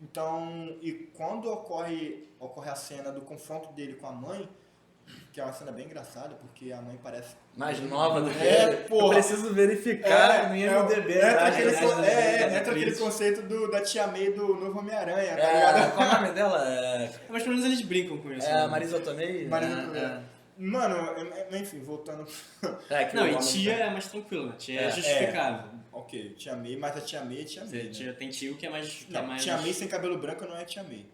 Então, e quando ocorre a cena do confronto dele com a mãe, que é uma cena bem engraçada, porque a mãe parece... Mais nova do que porra. Eu preciso verificar no IMDb. Entra né? aquele conceito da Tia May do Novo Homem-Aranha, tá ligado? Qual é o nome dela? Mas pelo menos eles brincam com isso. É né? a Marisa Tomei? Marisa Tomei. Mano, enfim, voltando... Não, e tia é mais tranquilo, né? Tia é justificável. Ok, Tia May, mas a Tia May é Tia May, né? Tem tio que é mais... Não, Tia May sem cabelo branco não é Tia May.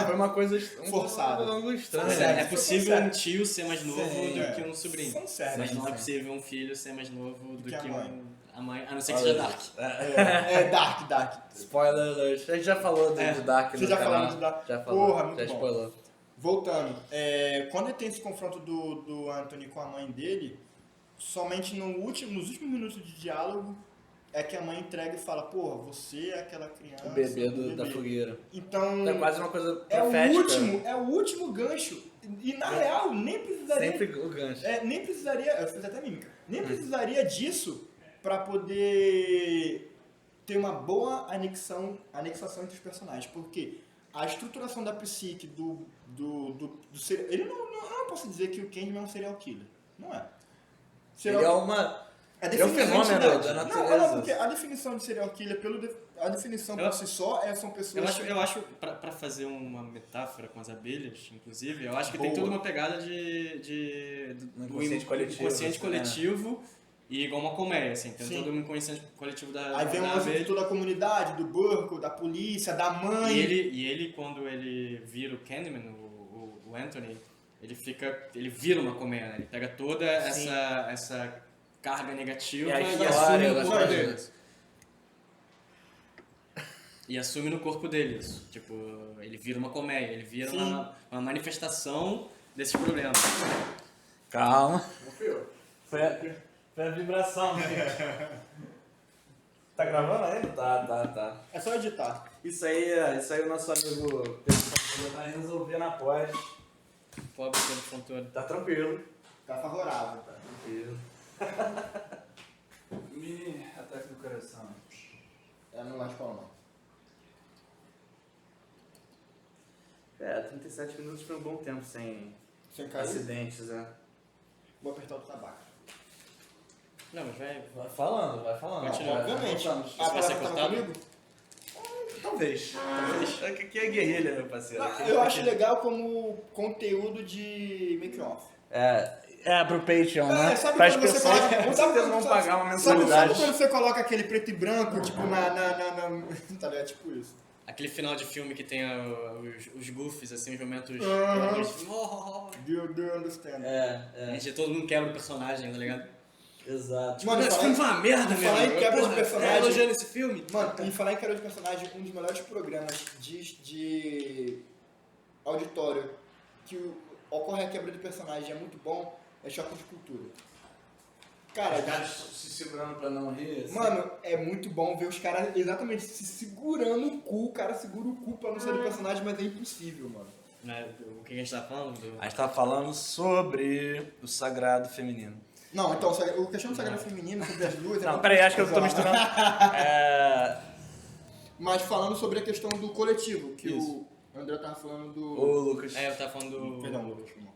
Foi uma coisa Forçada. algo estranho. É possível um tio ser mais novo do que um sobrinho. Fanservice, Mas não é sim. possível um filho ser mais novo do que a que mãe. a mãe. A não ser que seja Dark. Dark. Spoiler alert. A gente já falou de Dark no Você já canal. falou de Dark? Já falou. Porra, muito já bom. spoilou. Voltando, quando tem esse confronto do Anthony com a mãe dele, somente nos últimos minutos de diálogo é que a mãe entrega e fala, porra, você é aquela criança... O bebê da fogueira. Então, É quase uma coisa é profética. o último gancho. E na real, nem precisaria... Sempre o gancho. nem precisaria... Eu fiz até mímica. Nem precisaria disso pra poder ter uma boa anexação entre os personagens. Porque a estruturação da psique do ele não posso dizer que o Candyman é um serial killer. Não é. Ele é uma... A Ele é um definição de fenômeno identidade. da natureza. Não, porque a definição de serial killer, a definição por si só, são pessoas... Eu acho pra fazer uma metáfora com as abelhas, inclusive, eu acho que tem Boa. toda uma pegada do inconsciente coletivo, inconsciente assim, coletivo e igual uma colmeia, assim, tem Sim. todo um inconsciente coletivo da Aí vem o da lance de abelha. toda a comunidade, do Burkle, da polícia, da mãe. E ele, quando ele vira o Candyman, o Anthony, ele vira uma colmeia, né? Ele pega toda essa carga negativa E a e história assume no das corpo coisas. dele. E assume no corpo dele isso. Tipo, ele vira uma colmeia, ele vira uma manifestação desses problemas. Calma. Foi a vibração. Tá gravando ainda? Tá. É só editar. Isso aí o nosso amigo Pedro vai resolver na pós. Pobre Pedro Fontoura. Tá tranquilo. Tá favorável. Tá? Tranquilo. Me ataque do coração. Não vai falar não. 37 minutos foi um bom tempo sem Sem cair, acidentes, né? vou apertar o tabaco. Não, mas vai. Vai falando. Continua. Obviamente. Voltamos. A vai ser palavra tava cortado? comigo? Talvez. Aqui é guerrilha, meu parceiro. Eu acho legal como conteúdo de make-off. Pro Patreon, né? Sabe Para as quando você pessoas coloca... que com certeza vão pagar uma Sabe mensalidade. quando você coloca aquele preto e branco, tipo, tá ligado? Tipo isso. Aquele final de filme que tem os goofs, assim, os momentos. Do you understand? A gente todo mundo quebra o personagem, tá ligado? Exato. Mano, Esse filme foi uma merda, falar mesmo. em quebra de personagem. Elogiando esse filme. Mano, em falar em quebra de personagem, um dos melhores programas de auditório que ocorre a quebra de personagem é muito bom, é Choque de Cultura. Cara, Os caras se segurando pra não rir. Assim. mano, é muito bom ver os caras exatamente se segurando o cu. O cara segura o cu pra não ser do personagem, mas é impossível, mano. Né, o que a gente tá falando? A gente tá falando sobre o sagrado feminino. Não, então, o questão do sagrado feminino, sobre as duas... Não, peraí, acho que eu tô misturando. Mas falando sobre a questão do coletivo, que Isso. o André tava falando do... Ô, Lucas. Eu tava falando do. Perdão, Lucas, foi mal.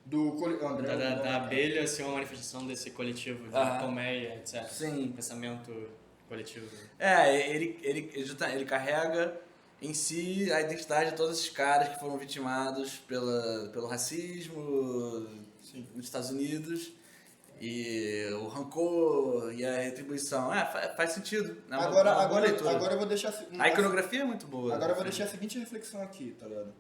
Do André... Da abelha ser uma manifestação desse coletivo, de colmeia, etc. Sim. Pensamento coletivo. Ele carrega em si a identidade de todos esses caras que foram vitimados pelo racismo nos Estados Unidos. E o rancor e a retribuição. Faz sentido. É uma boa leitura. Agora eu vou deixar... A iconografia é muito boa. Agora eu vou deixar a seguinte reflexão aqui, tá ligado?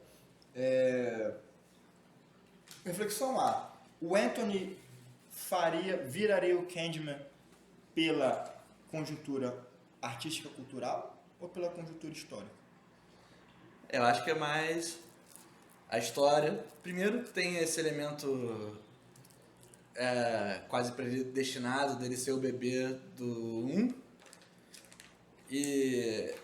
Reflexão A. O Anthony viraria o Candyman pela conjuntura artística cultural ou pela conjuntura histórica? Eu acho que é mais a história. Primeiro tem esse elemento quase predestinado dele ser o bebê do 1. E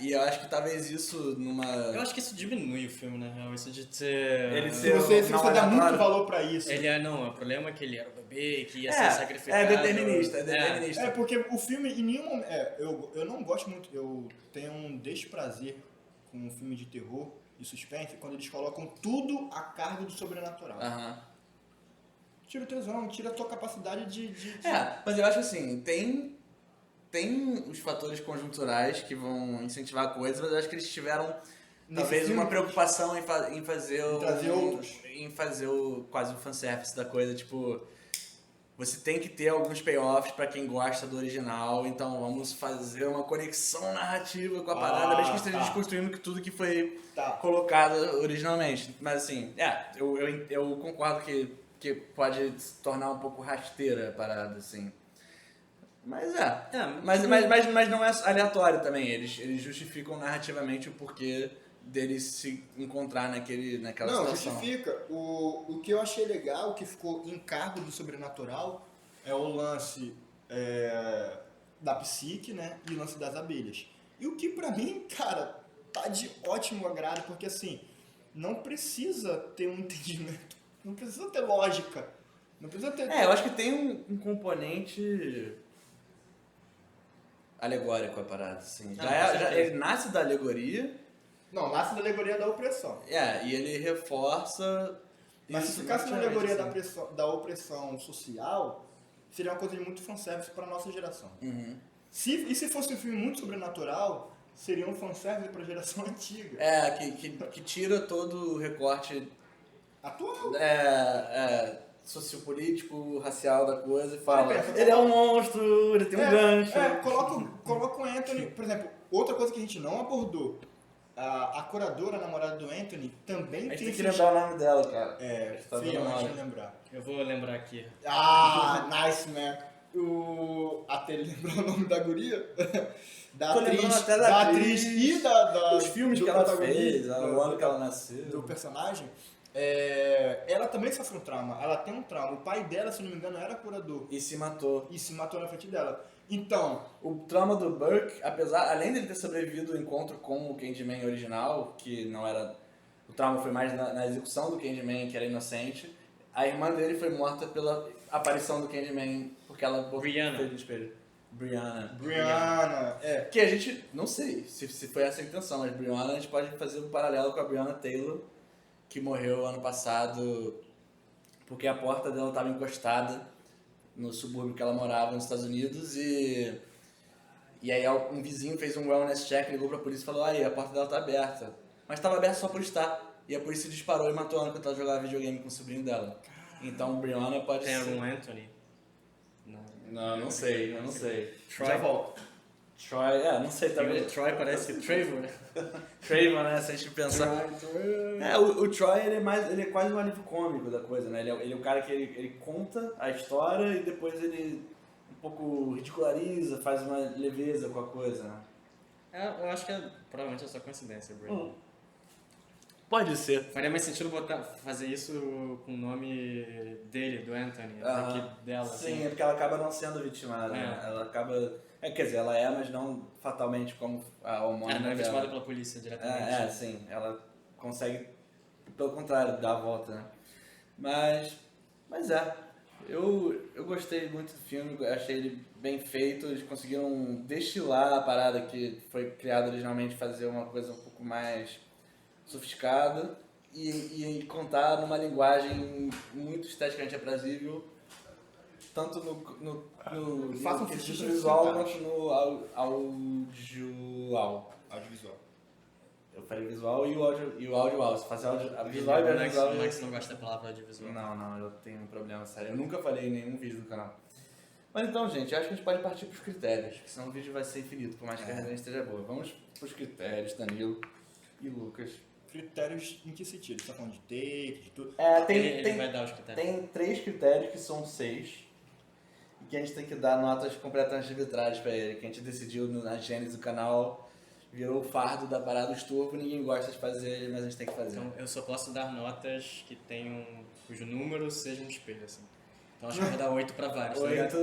eu acho que talvez isso numa... Eu acho que isso diminui o filme, na real. Isso de ser. Ele Se você dá muito valor pra isso. O problema é que ele era o bebê, que ia ser sacrificado. É determinista. Porque o filme em nenhum momento... eu não gosto muito... Eu tenho um desprazer com um filme de terror e suspense quando eles colocam tudo a cargo do sobrenatural. Tira o tesão, tira a tua capacidade de... Mas eu acho assim, tem os fatores conjunturais que vão incentivar coisas, mas eu acho que eles tiveram talvez uma preocupação em fazer trazer outros. em fazer quase o fanservice da coisa, tipo, você tem que ter alguns payoffs pra quem gosta do original, então vamos fazer uma conexão narrativa com a parada, mesmo que esteja desconstruindo tudo que foi colocado originalmente. Mas assim, eu concordo que pode se tornar um pouco rasteira a parada, assim. Mas mas não é aleatório também, eles justificam narrativamente o porquê deles se encontrar naquela situação. Não, justifica. O que eu achei legal, o que ficou em cargo do sobrenatural, é o lance da psique, né? E o lance das abelhas. E o que pra mim, cara, tá de ótimo agrado, porque assim, não precisa ter um entendimento, não precisa ter lógica, não precisa ter... eu acho que tem um componente alegórico a parada, assim. Ele nasce da alegoria. Não, nasce da alegoria da opressão. E ele reforça... Mas se ficasse na alegoria da opressão social, seria uma coisa de muito fanservice para nossa geração. Uhum. E se fosse um filme muito sobrenatural, seria um fanservice para a geração antiga. Que tira todo o recorte... Atual. Sociopolítico, racial da coisa e fala... Ele é um monstro, ele tem um gancho. Coloca o Anthony... Por exemplo, outra coisa que a gente não abordou. A curadora, a namorada do Anthony, também tem... A gente tem que lembrar o nome dela, cara. Deixa eu lembrar. Eu vou lembrar aqui. Nice, man. Até ele lembrar o nome da guria. Da Tô atriz, até da atriz e os filmes que ela fez, o ano que ela nasceu. Do personagem. Ela também sofre um trauma. Ela tem um trauma. O pai dela, se não me engano, era curador. E se matou. Na frente dela. Então... O trauma do Burke, além dele ter sobrevivido ao encontro com o Candyman original, que não era... O trauma foi mais na execução do Candyman, que era inocente. A irmã dele foi morta pela aparição do Candyman, porque ela... Brianna. Fez no espelho. Brianna. Que a gente... Não sei se foi essa a intenção, mas Brianna a gente pode fazer um paralelo com a Breonna Taylor, que morreu ano passado porque a porta dela estava encostada no subúrbio que ela morava nos Estados Unidos e aí um vizinho fez um wellness check, ligou pra polícia e falou: aí, a porta dela tá aberta. Mas estava aberta só por estar. E a polícia disparou e matou ela enquanto ela jogava videogame com o sobrinho dela. Então Brianna pode ser... Tem algum Anthony? Não sei, eu não sei. Troy. Já volto. Troy, não sei também. Troy parece Trevor, né? Trevor, né? Se a gente pensar. O Troy ele é quase um alívio cômico da coisa, né? Ele é o cara que ele conta a história e depois ele um pouco ridiculariza, faz uma leveza com a coisa, né? Eu acho que provavelmente é só coincidência, Bruno. Pode ser. Faria mais sentido fazer isso com o nome dele, do Anthony, dela. Sim, assim. é porque ela acaba não sendo vitimada, né? Ela acaba... quer dizer, ela mas não fatalmente como a homônima. Ela não é vitimada pela polícia diretamente. Sim. Ela consegue, pelo contrário, dar a volta, né? Mas eu gostei muito do filme, achei ele bem feito, eles conseguiram destilar a parada que foi criada originalmente, fazer uma coisa um pouco mais sofisticada e contar numa linguagem muito esteticamente aprazível, tanto no quesito visual quanto no audiovisual. Eu falei visual e o audiovisual. Se fazer visual e audiovisual... O Max não gosta da palavra audiovisual. Não, eu tenho um problema sério. Eu nunca falei em nenhum vídeo do canal. Mas então, gente, acho que a gente pode partir para os critérios, porque senão o vídeo vai ser infinito, por mais que a resenha esteja boa. Vamos para os critérios, Danilo e Lucas. Critérios em que sentido? Você tá falando de take, de tudo? Ele vai dar os critérios. Tem 3 critérios que são 6 e que a gente tem que dar notas completamente arbitradas para ele, que a gente decidiu na gênese do canal, virou o fardo da parada dos turbos, ninguém gosta de fazer, mas a gente tem que fazer. Então eu só posso dar notas que tenham, cujo número seja um espelho, assim. Então acho que eu vou dar 8 para vários. 8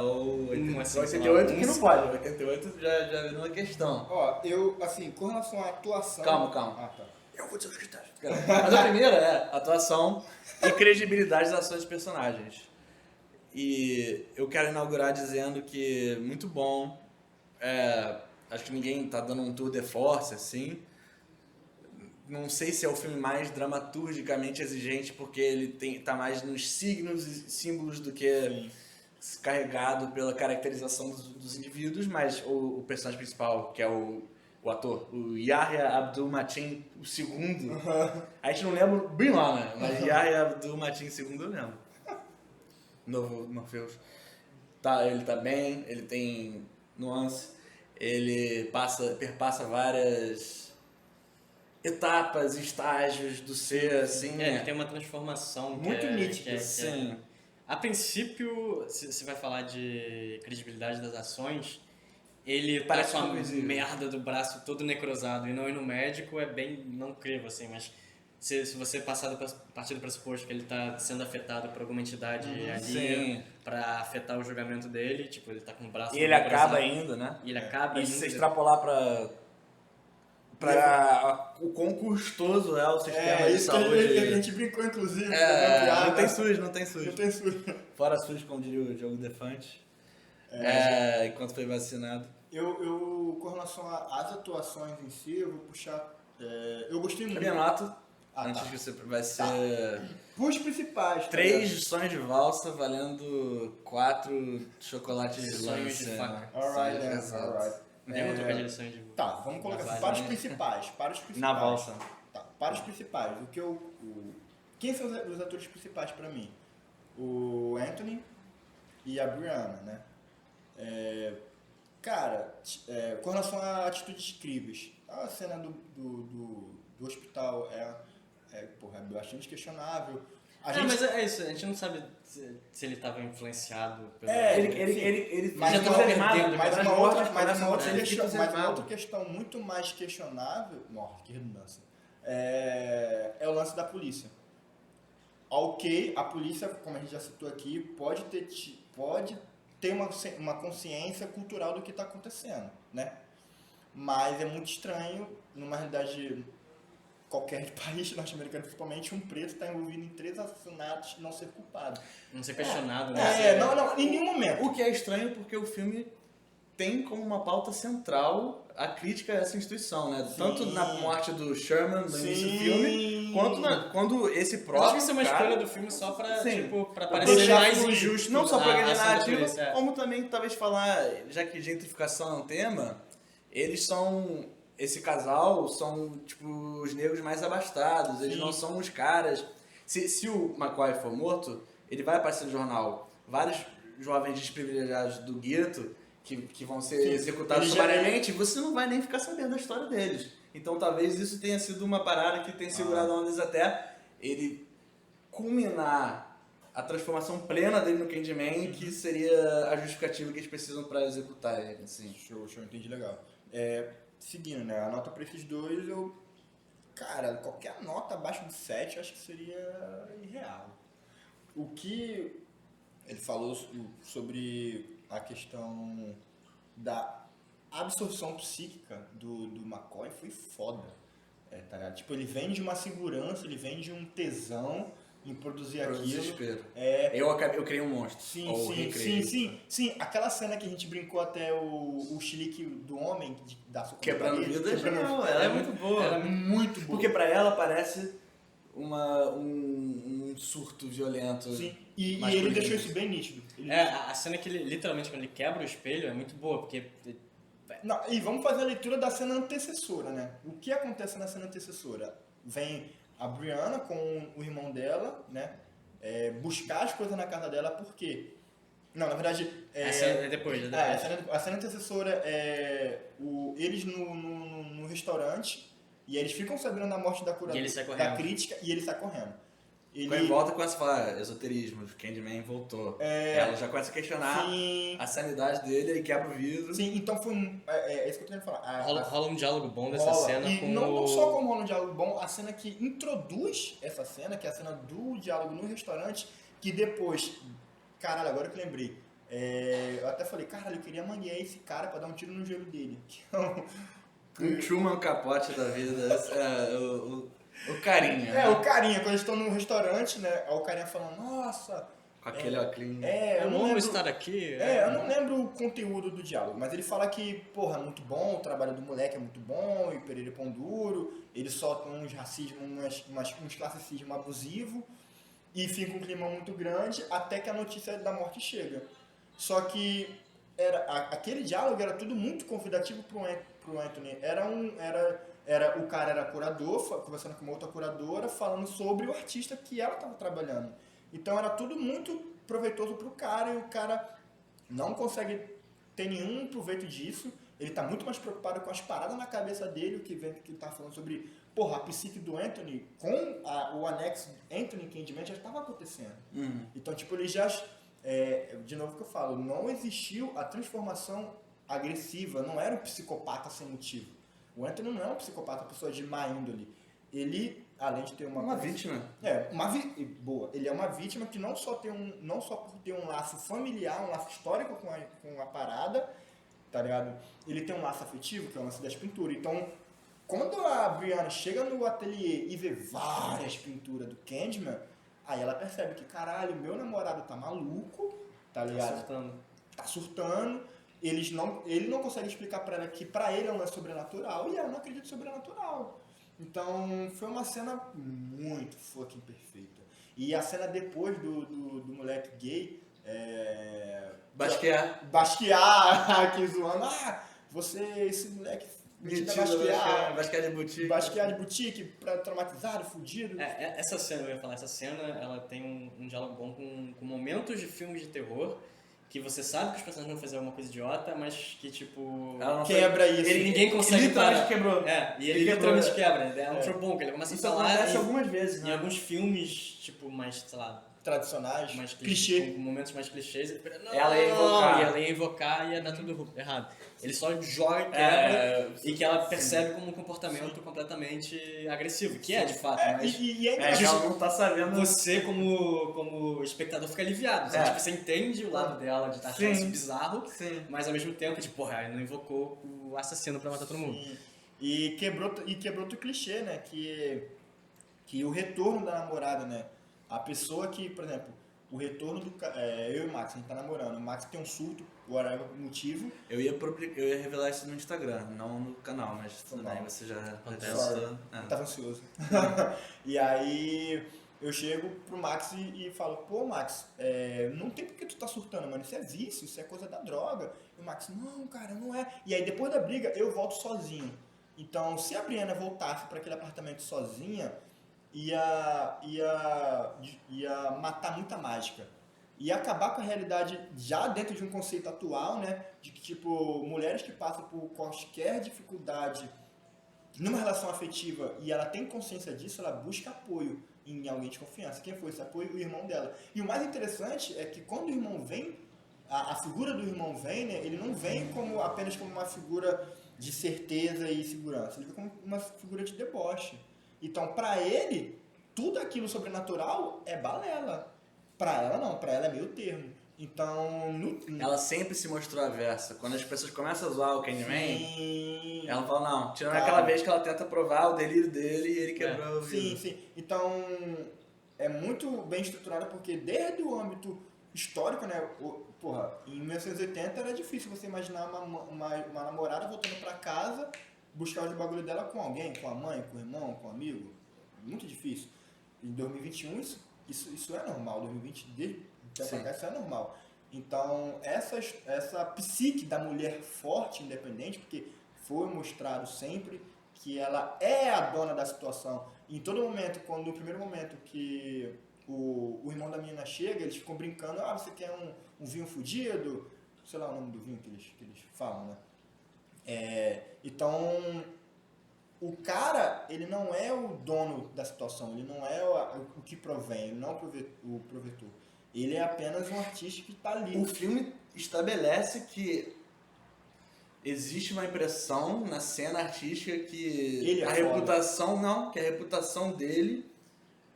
ou 88 que não pode, 88 já virou uma questão. Eu, assim, com relação à atuação... Calma. Tá. Eu vou dizer os critérios. Mas a primeira é atuação e credibilidade das ações dos personagens. E eu quero inaugurar dizendo que muito bom. Acho que ninguém tá dando um tour de force, assim. Não sei se é o filme mais dramaturgicamente exigente, porque ele tá mais nos signos e símbolos do que carregado pela caracterização dos indivíduos, mas o personagem principal, que é o ator, o Yahya Abdul-Mateen II, a gente não lembra Brianna, mas Yahya Abdul-Mateen II eu lembro. novo Morpheus. Tá, ele tá bem, ele tem nuance, ele perpassa várias etapas, estágios do ser, assim. Ele tem uma transformação muito nítida. Sim. A princípio, se você vai falar de credibilidade das ações, ele Parece tá com a invisível. merda do braço todo necrosado e não ir no médico é bem não crível, assim, mas se você partir do pressuposto que ele tá sendo afetado por alguma entidade ali Sim. pra afetar o julgamento dele, tipo, ele tá com o braço E ele todo acaba necrosado, indo, né? e ele acaba E se você indo. extrapolar pra o quão custoso é o sistema de isso que saúde. a gente brincou, inclusive. piada. Não tem SUS, não tem SUS. Não tem SUS. Fora SUS, como diria o Diogo Defante. Enquanto foi vacinado. Com relação às atuações em si, eu vou puxar... eu gostei A muito. minha nota, antes tá. que você vai ser... Os principais. 3 sonhos de valsa valendo 4 chocolates Sonhos de Lance. faca. Alright, Sonhos de then, valsa. alright. Não tem uma trocadilho de sonho de Tá, vamos colocar assim, Vai, para os né? principais. Para os principais. Na valsa. Tá, para os principais. Quem são os atores principais pra mim? O Anthony e a Brianna, né? Cara, com relação à atitude incríveis, a cena do hospital é bastante questionável. Mas é isso, a gente não sabe se ele estava influenciado pelo... Ele Mas já uma, tava perdendo, mas as uma mortes outra, mas parecem uma outra ser questão, fitas mas uma erradas. outra questão muito mais questionável, nossa, que redundância, é o lance da polícia. Ok, a polícia, como a gente já citou aqui, pode ter uma consciência cultural do que está acontecendo, né? Mas é muito estranho, numa realidade qualquer país norte-americano, principalmente, um preto está envolvido em 3 assassinatos e não ser culpado. Não ser questionado, né? Não, em nenhum momento. O que é estranho porque o filme tem como uma pauta central a crítica a essa instituição, né? Sim. Tanto na morte do Sherman no início do Sim. filme, quanto quando esse Eu acho próprio que isso é uma cara- escolha do filme só pra, Sim. tipo, pra Pra parecer deixar mais fluir. injusto. não só para a a ação da narrativa, polícia, como também talvez falar, já que gentrificação é um tema, eles são, esse casal são tipo os negros mais abastados, eles Sim. não são os caras. Se o McCoy for morto, ele vai aparecer no jornal. Vários jovens desprivilegiados do gueto que vão ser executados Ele já- sumariamente, você não vai nem ficar sabendo da história deles. Então talvez isso tenha sido uma parada que tenha segurado a onda até ele culminar a transformação plena dele no Candyman, que seria a justificativa que eles precisam para executar ele, assim. Show, entendi legal. Seguindo, né? A nota para esses dois, cara, qualquer nota abaixo de 7 eu acho que seria irreal. O que ele falou sobre a questão da absorção psíquica do McCoy foi foda. Tá ligado? Tipo, ele vem de uma segurança, ele vem de um tesão em produzir Pro aquilo. desespero. É, Eu criei um monstro. ou Sim, recriei. sim. Aquela cena que a gente brincou até o chilique do homem, da sua Quebrando parede, vida, não, ela ela é é muito boa. ela é muito boa. Porque pra ela parece um surto violento. Sim, e masculino. ele deixou isso bem nítido. a cena que ele, literalmente, quando ele quebra o espelho é muito boa, porque... Não, e vamos fazer a leitura da cena antecessora, né? O que acontece na cena antecessora? Vem a Brianna com o irmão dela, né? Buscar as coisas na casa dela, por quê? Não, na verdade... a cena é depois. A cena antecessora eles no restaurante, e eles ficam sabendo da morte da E ele sai da correndo. crítica, e ele sai correndo. Quando volta, começa a falar esoterismo, Candyman voltou. Ela já começa a questionar Sim, a sanidade dele, ele quebra o vidro. sim, então foi isso que eu tô querendo falar. Rola um diálogo bom dessa Rola. cena E com não só como rola um diálogo bom, a cena que introduz essa cena, que é a cena do diálogo no restaurante, que depois, caralho, agora que eu lembrei, eu até falei, caralho, eu queria manguear esse cara pra dar um tiro no joelho dele. Um Truman Capote da vida. O carinha. O carinha, quando eles estão no restaurante, né, aí o carinha falando, nossa... Com aquele óculos. Eu não amo estar aqui. eu não lembro o conteúdo do diálogo, mas ele fala que, porra, é muito bom, o trabalho do moleque é muito bom, e o Pereira é pão duro, ele solta uns racismos, uns classicismo abusivo, e fica um clima muito grande, até que a notícia da morte chega. Só que aquele diálogo era tudo muito convidativo pro Anthony. O cara era curador, conversando com uma outra curadora, falando sobre o artista que ela estava trabalhando. Então era tudo muito proveitoso pro cara e o cara não consegue ter nenhum proveito disso. Ele tá muito mais preocupado com as paradas na cabeça dele, o que vem que ele tá falando sobre, porra, a psique do Anthony com o anexo Anthony Candyman já estava acontecendo. Então, tipo, ele já, de novo que eu falo, não existiu a transformação agressiva, não era um psicopata sem motivo. O Anthony não é um psicopata, uma pessoa de má índole. Ele, além de ter uma vítima. Boa. Ele é uma vítima que não só por ter um laço familiar, um laço histórico com a parada, tá ligado? Ele tem um laço afetivo, que é o lance das pinturas. Então, quando a Brianna chega no ateliê e vê várias pinturas do Candyman, aí ela percebe que, caralho, meu namorado tá maluco, tá ligado? Tá surtando. Ele não consegue explicar pra ela que pra ele é um lance sobrenatural e ela não acredita em sobrenatural. Então, foi uma cena muito fucking perfeita. E a cena depois do moleque gay... Basquear aqui zoando. Esse moleque basquear de boutique. Basquear de boutique, traumatizado, fudido. Essa cena, eu ia falar, essa cena, ela tem um diálogo bom com momentos de filmes de terror, que você sabe que os personagens vão fazer alguma coisa idiota, mas que, tipo... Quebra isso. Ninguém consegue parar. Quebrou. E ele literalmente quebra. É um trope bom, que ele começa a falar... Isso acontece algumas vezes, né? Em alguns filmes, tipo, mais, sei lá... tradicionais, mais clichê. Com momentos mais clichês. Ela ia invocar e ia dar tudo errado. Ele só joga, quebra, e que ela percebe como um comportamento completamente agressivo, que é de fato, mas ela não tá sabendo. Você como espectador fica aliviado, você entende o lado dela de achar isso bizarro, mas ao mesmo tempo, tipo, porra, ele não invocou o assassino pra matar todo mundo. E quebrou outro clichê, né, que o retorno da namorada, né, a pessoa que, por exemplo, o retorno eu e o Max, a gente tá namorando, o Max tem um surto, whatever motivo. Eu ia revelar isso no Instagram, não no canal, mas tudo bem, você já Tava ansioso. E aí eu chego pro Max e falo, pô Max, não tem porque tu tá surtando, mano, isso é vício, isso é coisa da droga. E o Max, não cara, não é. E aí depois da briga eu volto sozinho. Então se a Brianna voltasse para aquele apartamento sozinha, ia matar muita mágica. Ia acabar com a realidade já dentro de um conceito atual, né? De que, tipo, mulheres que passam por qualquer dificuldade numa relação afetiva e ela tem consciência disso, ela busca apoio em alguém de confiança. Quem foi esse apoio? O irmão dela. E o mais interessante é que quando o irmão vem, a figura do irmão vem, né? Ele não vem apenas como uma figura de certeza e segurança. Ele vem como uma figura de deboche. Então, pra ele, tudo aquilo sobrenatural é balela. Pra ela não, pra ela é meio termo. Então, ela sempre se mostrou aversa. Quando as pessoas começam a zoar o Candyman, ela fala, não, tirando aquela vez que ela tenta provar o delírio dele e ele quebrou o vidro. Sim. Então, é muito bem estruturado porque desde o âmbito histórico, né, em 1980 era difícil você imaginar uma namorada voltando pra casa, buscar os bagulho dela com alguém, com a mãe, com o irmão, com o amigo. Muito difícil. Em 2021 isso é normal, 2020 isso é normal. Então essa psique da mulher forte, independente, porque foi mostrado sempre que ela é a dona da situação. Em todo momento, no primeiro momento que o irmão da menina chega, eles ficam brincando, você quer um vinho fudido? Sei lá o nome do vinho que eles falam, né? Então, o cara, ele não é o dono da situação, ele não é o que provém, ele não é o provedor. Ele é apenas um artista que está ali. O filme estabelece que existe uma impressão na cena artística que a reputação dele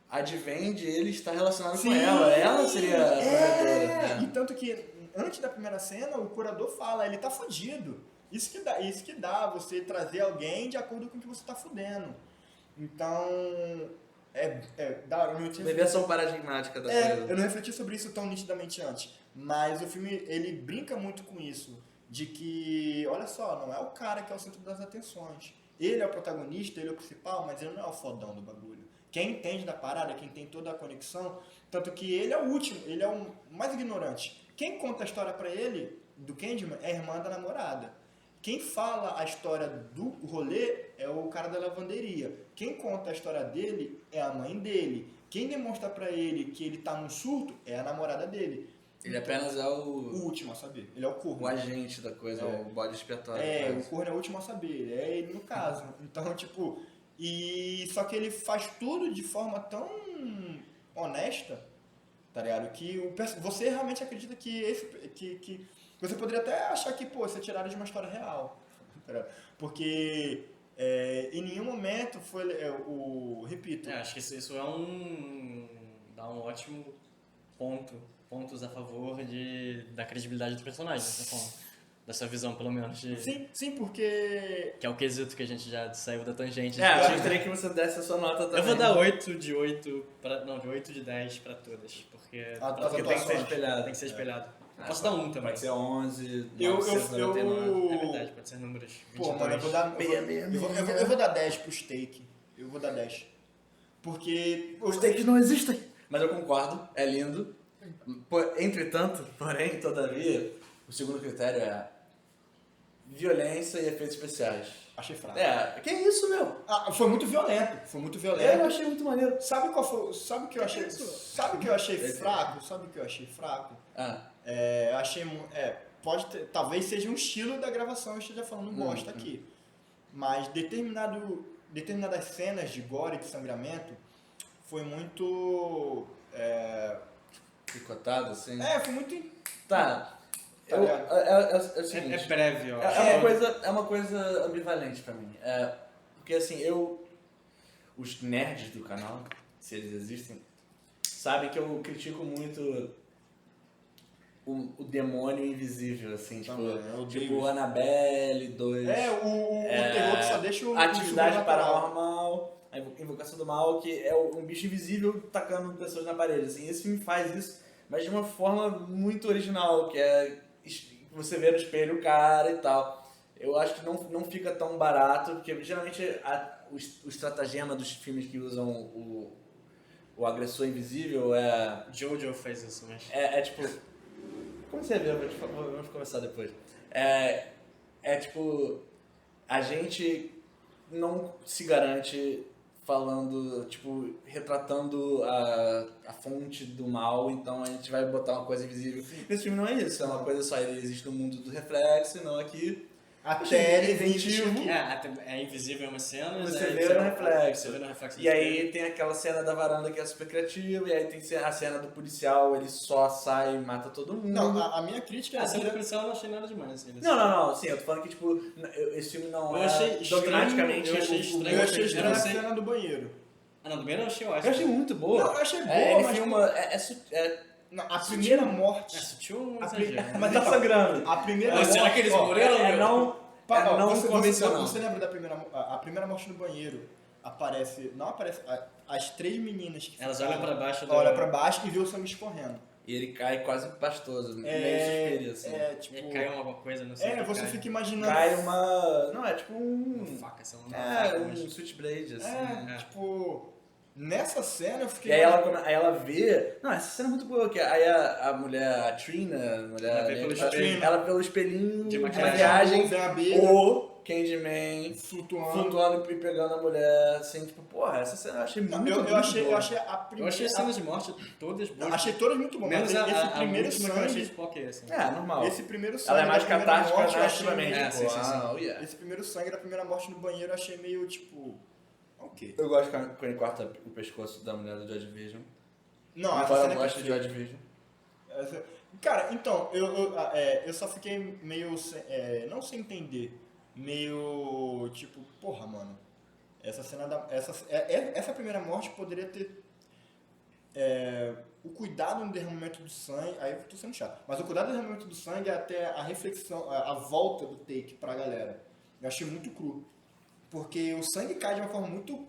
advém de ele estar relacionado com ela. Ela seria a provedora. E tanto que, antes da primeira cena, o curador fala, ele tá fudido. Isso que dá você trazer alguém de acordo com o que você tá fudendo. Então, da hora. Inversão paradigmática da coisa. Eu não refleti sobre isso tão nitidamente antes. Mas o filme, ele brinca muito com isso. De que, olha só, não é o cara que é o centro das atenções. Ele é o protagonista, ele é o principal, mas ele não é o fodão do bagulho. Quem entende da parada, quem tem toda a conexão, tanto que ele é o último, ele é o mais ignorante. Quem conta a história pra ele, do Candyman, é a irmã da namorada. Quem fala a história do rolê é o cara da lavanderia. Quem conta a história dele é a mãe dele. quem demonstra pra ele que ele tá num surto é a namorada dele. Ele apenas é O último a saber. Ele é o corno. o agente da coisa, o bode expiatório. O corno é o último a saber. É ele no caso. Então, tipo... Só que ele faz tudo de forma tão honesta, tá ligado? Que você realmente acredita que você poderia até achar que, pô, isso é tirado de uma história real. Tá ligado? Porque em nenhum momento foi... repito. Acho que isso dá um ótimo pontos a favor da credibilidade do personagem, dessa forma. Dessa visão, pelo menos. Sim, porque... Que é o quesito que a gente já saiu da tangente. Eu gostaria que você desse a sua nota também. Eu vou dar 8 de 10 pra todas, porque porque tem que ser espelhado. Tem que ser espelhado. Posso dar 1 também. Pode ser 11, Eu- 99. É verdade, pode ser números 22. Pô, mano, eu vou dar 10 pro Steak. Eu vou dar 10. Porque... Os takes não existem. Mas eu concordo, é lindo. Entretanto, porém, todavia, o segundo critério é violência e efeitos especiais. Achei fraco. Que isso, meu? Foi muito violento. Eu achei muito maneiro. Sabe o que eu achei? Sabe o que eu achei fraco? Eu achei pode ter, talvez seja um estilo da gravação, eu esteja falando bosta aqui. Mas determinadas cenas de gore e de sangramento foi muito Picotado, assim. foi muito Tá. ligado? É o seguinte. É breve, ó. É uma coisa ambivalente pra mim. Porque assim, os nerds do canal, se eles existem, sabem que eu critico muito o demônio invisível, assim, tipo Annabelle 2. O terror que só deixa o Atividade sobrenatural. Paranormal, a Invocação do Mal, que é um bicho invisível tacando pessoas na parede. Assim, esse filme faz isso, mas de uma forma muito original, que é você vê no espelho o cara e tal. Eu acho que não fica tão barato, porque geralmente o estratagema dos filmes que usam o agressor invisível é... Jojo fez isso, mas... tipo... Como você vê? Vamos conversar depois. Tipo... A gente não se garante falando, tipo, retratando a fonte do mal, então a gente vai botar uma coisa invisível. Esse filme não é isso, é uma coisa só, ele existe no mundo do reflexo, e não aqui. Até ele inventivo. É invisível uma cena, Você vê no reflexo. Você vê no reflexo. E aí tem aquela cena da varanda que é super criativa, e aí tem a cena do policial, ele só sai e mata todo mundo. Não, a minha crítica é A cena do policial eu não achei nada demais. Assim, Não, sim, eu tô falando que, tipo, esse filme não Eu achei dogmaticamente... estranho, eu achei estranho. Eu achei estranho a sei. cena do banheiro. Não, do banheiro eu achei ótimo. Eu achei muito boa. Não, eu achei boa, ele mas... filma... Não, a primeira morte... É sutil um A exagero. Mas tá sangrando. A primeira Mas será que eles morreram? Convencional. Você lembra da primeira morte no banheiro? Não aparece as 3 meninas que Elas ficaram- olham pra baixo do... olha pra baixo e vê o sangue escorrendo. E ele cai quase pastoso, meio suspiro, assim. E caiu alguma coisa, não sei. Você fica imaginando. Cai uma... Não, é tipo um... faca, sei lá. um switchblade, assim. Tipo, nessa cena eu fiquei. E aí ela vê... Não, essa cena é muito boa, que aí a mulher, a Trina, Ela vê pelo espelho. ela pelo espelhinho De de maquiagem. maquiagem, Vê a abelha o Candyman flutuando. e pegando a mulher, assim, tipo, porra, essa cena eu achei Não, muito eu achei boa. a primeira. Eu achei as cenas de morte todas boas. Achei todas muito boas. Menos Mas esse a primeiro última que eu achei sangue. de poker, assim. Normal. Esse primeiro sangue. Ela é mais da primeira catártica morte, eu achei narrativamente. meio- sim, sim. Yeah. Esse primeiro sangue da primeira morte no banheiro eu achei meio tipo. Ok. Eu gosto quando ele corta o pescoço da mulher do Joy Division. Não, essa Embora cena eu é gosto de perfeita. Joy Division. Cara, então, eu só fiquei meio, não sem entender, meio, tipo, porra, mano, essa cena essa primeira morte poderia ter, o cuidado no derramamento do sangue, aí eu tô sendo chato, mas o cuidado no derramamento do sangue é até a reflexão, a volta do take pra galera, eu achei muito cru, porque o sangue cai de uma forma muito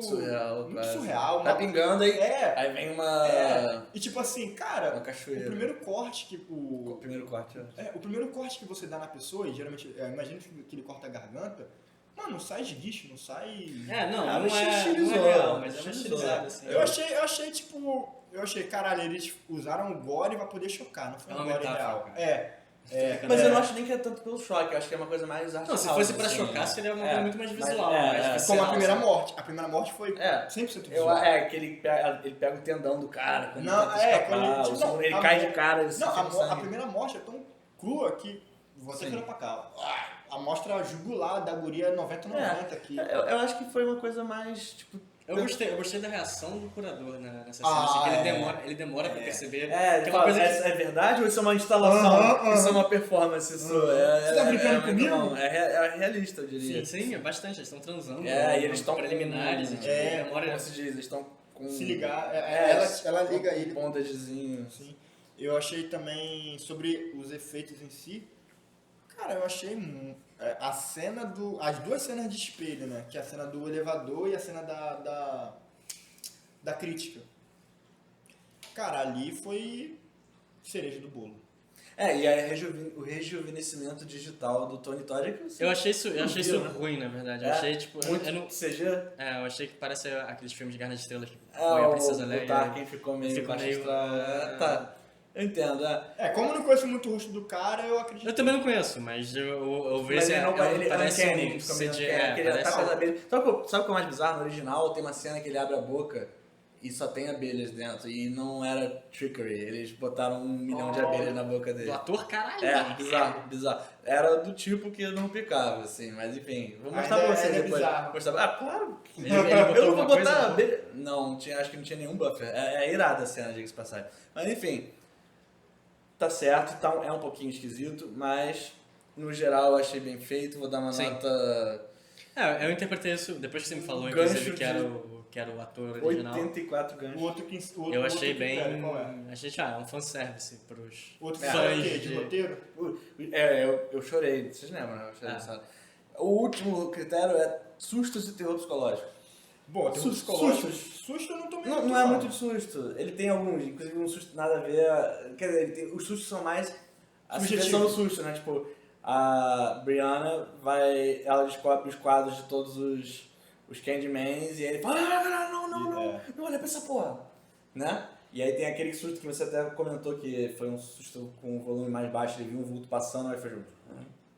Surreal, muito quase. surreal. Tá pingando aí. É. Aí vem uma... E tipo assim, cara, Uma cachoeira. o primeiro corte que O primeiro corte. o primeiro corte que você dá na pessoa, e geralmente, imagina que ele corta a garganta, mano, não sai esguicho, não sai... Não é estilizou, real, mas é uma estilizou. estilizada, assim. Eu achei, caralho, eles usaram o gore pra poder chocar, não foi É um uma gore metáfora, real. cara. Mas eu não acho nem que é tanto pelo choque, eu acho que é uma coisa mais artificial. Não, se fosse pra assim, chocar, seria uma coisa muito mais visual. mas Como a visceral, primeira assim. morte. A primeira morte foi 100% visual. Que ele pega o tendão do cara, quando Não, ele tenta quando escapar, ele- ele não, cai a- de cara. Você Não, sente a sangue. primeira morte é tão crua que você Sim. vira pra cá. A mostra jugular da guria 90 aqui. Eu acho que foi uma coisa mais, tipo... Eu gostei da reação do curador nessa Ah, cena, assim, que é. ele demora pra perceber. É, que é uma coisa que... é verdade ou isso é uma instalação? Isso é uma performance? Você tá brincando muito comigo? bom. É realista, eu diria. Sim, é bastante. Eles estão transando. E eles estão preliminares. com- E, tipo, É, demora... Como se diz, eles estão com... Se ligar, ela liga com ele. bondagezinho. Sim. Eu achei também sobre os efeitos em si. Cara, eu achei a cena do. As duas cenas de espelho, né? Que é a cena do elevador e a cena da crítica. Cara, ali foi cereja do bolo. E aí o rejuvenescimento digital do Tony Todd. Eu achei isso né? ruim, na verdade. Eu achei, tipo... Muito eu não... CG. eu achei que parece aqueles filmes de Guerra nas Estrelas que põe O a Princesa Leia. Tarkin ficou meio baixo astral. Tá, eu entendo. Como eu não conheço muito o rosto do cara, eu acredito. Eu também não conheço, mas eu vejo Mas ele não parece uncanny, um fica meio CG. uncanny, que ele Parece... ataca as abelhas. Sabe o que é mais bizarro? No original tem uma cena que ele abre a boca e só tem abelhas dentro. E não era trickery. Eles botaram 1 milhão de abelhas na boca dele. Do ator, caralho. Bizarro. Era do tipo que não picava, assim, mas enfim. Vou mostrar pra vocês é depois. bizarro. Mostrar... Claro. Ele Eu botou não vou alguma botar coisa, não? abelha. Não, acho que não tinha nenhum buffer. É irada a cena, diga-se de passagem. Mas enfim. Tá certo, é um pouquinho esquisito, mas no geral eu achei bem feito. Vou dar uma Sim. nota. Eu interpretei isso, depois que você me falou, Gancho inclusive, que era o ator original. 84 O ganchos. outro, Eu achei outro bem. critério, qual é? Achei, é um fanservice pros O outro fãs critério é o quê? De de. roteiro? Eu chorei, vocês lembram, né? Eu chorei É. nessa hora. O último critério é sustos e terror psicológico. Bom, tem um psicológico. Susto eu não tomei Não é muito de susto. Ele tem alguns, inclusive um susto nada a ver. Quer dizer, os sustos são mais a Subjetivo. suspensão do susto, né? Tipo, a Brianna ela descobre os quadros de todos os Candymans e aí ele fala, não olha pra essa porra, né? E aí tem aquele susto que você até comentou que foi um susto com o volume mais baixo, ele viu um vulto passando, aí foi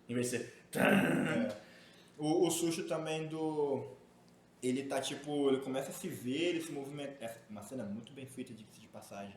em vez de ser... O susto também do... Ele tá tipo, ele começa a se ver, ele se movimenta. É uma cena muito bem feita de passagem.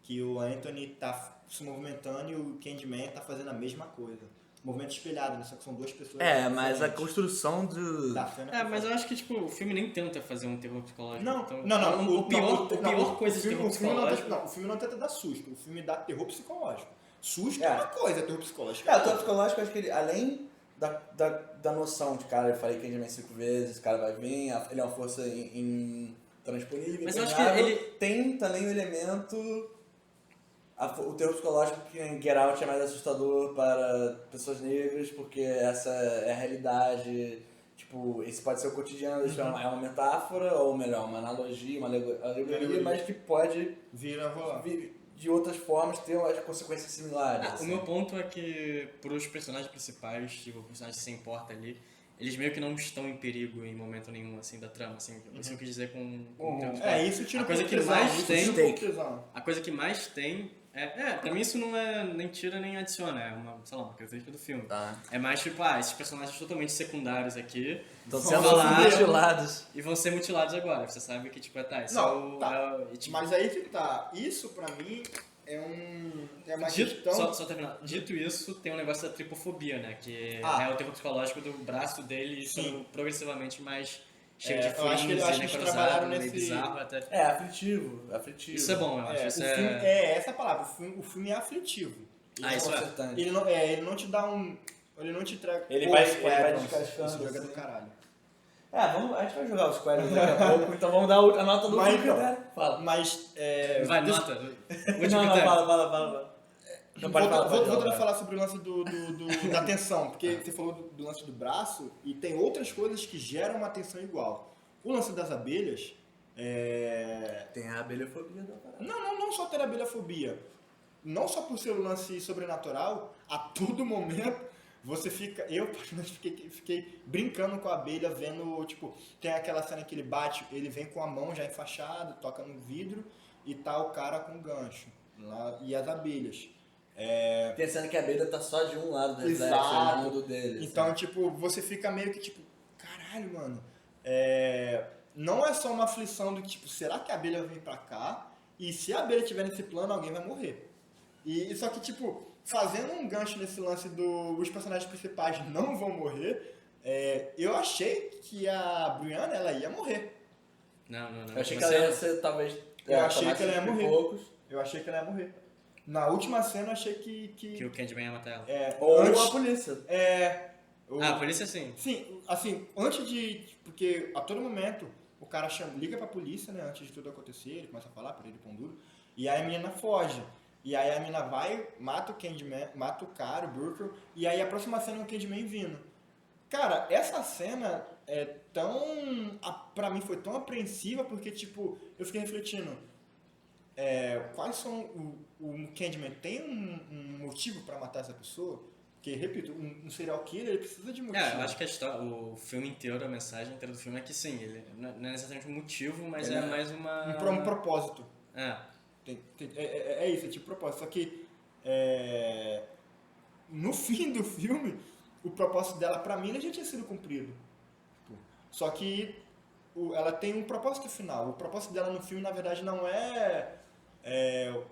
Que o Anthony tá se movimentando e o Candyman tá fazendo a mesma coisa. Movimento espelhado, né? Só que são duas pessoas. mas a diferentes. construção do... Da cena Mas eu acho que tipo, o filme nem tenta fazer um terror psicológico. Não, então, não. A pior coisa de terror psicológico. O filme não tenta dar susto, o filme dá terror psicológico. Susto É. é uma coisa, terror psicológico o terror psicológico, acho que ele, além da noção de, cara, eu falei Candyman 5 vezes, esse cara vai vir, ele é uma força intransponível. Mas eu acho que ele... Tem também o elemento... o terror psicológico que em Get Out é mais assustador para pessoas negras, porque essa é a realidade. Tipo, esse pode ser o cotidiano, isso é uma metáfora, ou melhor, uma analogia, uma alegoria, mas que pode Vira rolar. de outras formas ter umas consequências similares. O assim. meu ponto é que pros personagens principais, tipo, o personagem que se importa ali, eles meio que não estão em perigo em momento nenhum, assim, da trama, assim. Isso eu quis dizer com o terror psicológico. Isso tira A coisa um que pouco mais tesão, tem- isso tira um pouco tesão. A coisa que mais tem pra mim isso não é nem tira nem adiciona, é uma, sei lá, uma característica do filme. Tá. É mais tipo, esses personagens totalmente secundários aqui Estão vão sendo falar mutilados. e vão ser mutilados agora. Você sabe que, tipo, isso Não, tipo, Mas aí que tá, isso pra mim é uma questão... só terminar. Dito isso, tem um negócio da tripofobia, né? Que Ah. é o terror psicológico do braço dele e Sim. isso progressivamente mais cheio de eu acho que eles necrosado, trabalharam meio nesse- bizarro, até... Aflitivo. Isso é bom, eu acho. Isso o filme, essa é a palavra, o filme é aflitivo. Isso é. importante. Ele não te dá um... Ele não te entrega... Ele Pô, vai Squadron, descascando, esse jogo é assim. do caralho. A gente vai jogar os Squadron daqui a pouco, então vamos dar a nota do Mas último então, critério. Fala. Mas... Vai, deixa- nota. Não, Último critério. fala. Não, pode falar, pode Vou falar. falar sobre o lance da tensão, porque você falou do lance do braço e tem outras coisas que geram uma tensão igual. O lance das abelhas Tem a abelhofobia da parada. não só ter abelhafobia, não só por ser um lance sobrenatural, a todo momento você fica... Eu, particularmente, fiquei brincando com a abelha, vendo, tipo, tem aquela cena que ele bate, ele vem com a mão já enfaixada, toca no vidro e tá o cara com o gancho lá, e as abelhas. Tem cena que a abelha tá só de um lado do reflexo, Exato. não do dele. Então, assim. tipo, você fica meio que tipo, caralho, mano. Não é só uma aflição do tipo, será que a abelha vai vir pra cá? E se a abelha estiver nesse plano, alguém vai morrer. E só que, tipo, fazendo um gancho nesse lance os personagens principais não vão morrer, eu achei que a Brianna, ela ia morrer. Não. Eu achei que ela ia ser, talvez... Eu achei que ela ia morrer. Poucos. Eu achei que ela ia morrer. Na última cena, eu achei Que o Candyman ia matar ela. Ou antes, a polícia. A polícia sim. Sim, assim, antes de... Porque a todo momento o cara liga pra polícia, né? Antes de tudo acontecer, ele começa a falar pra ele, pão duro. E aí a menina foge. E aí a menina vai, mata o Candyman, mata o cara, o Burker. E aí a próxima cena é o Candyman vindo. Cara, essa cena pra mim foi tão apreensiva porque, tipo, eu fiquei refletindo. Quais são... O Candyman tem um motivo pra matar essa pessoa? Porque, repito, um serial killer, ele precisa de motivo. Eu acho que o filme inteiro, a mensagem inteira do filme é que sim, ele não é necessariamente um motivo, mas é mais uma... Um propósito. É. É isso, é tipo propósito. Só que no fim do filme, o propósito dela, pra mim, já tinha sido cumprido. Só que ela tem um propósito final. O propósito dela no filme, na verdade, não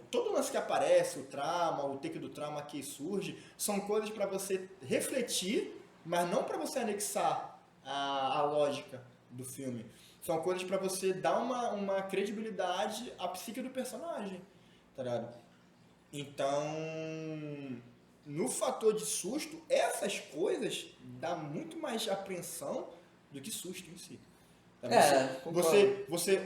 todo lance que aparece, o trauma, o take do trauma que surge, são coisas para você refletir, mas não para você anexar a lógica do filme. São coisas para você dar uma credibilidade à psique do personagem, tá ligado? Então, no fator de susto, essas coisas dão muito mais apreensão do que susto em si.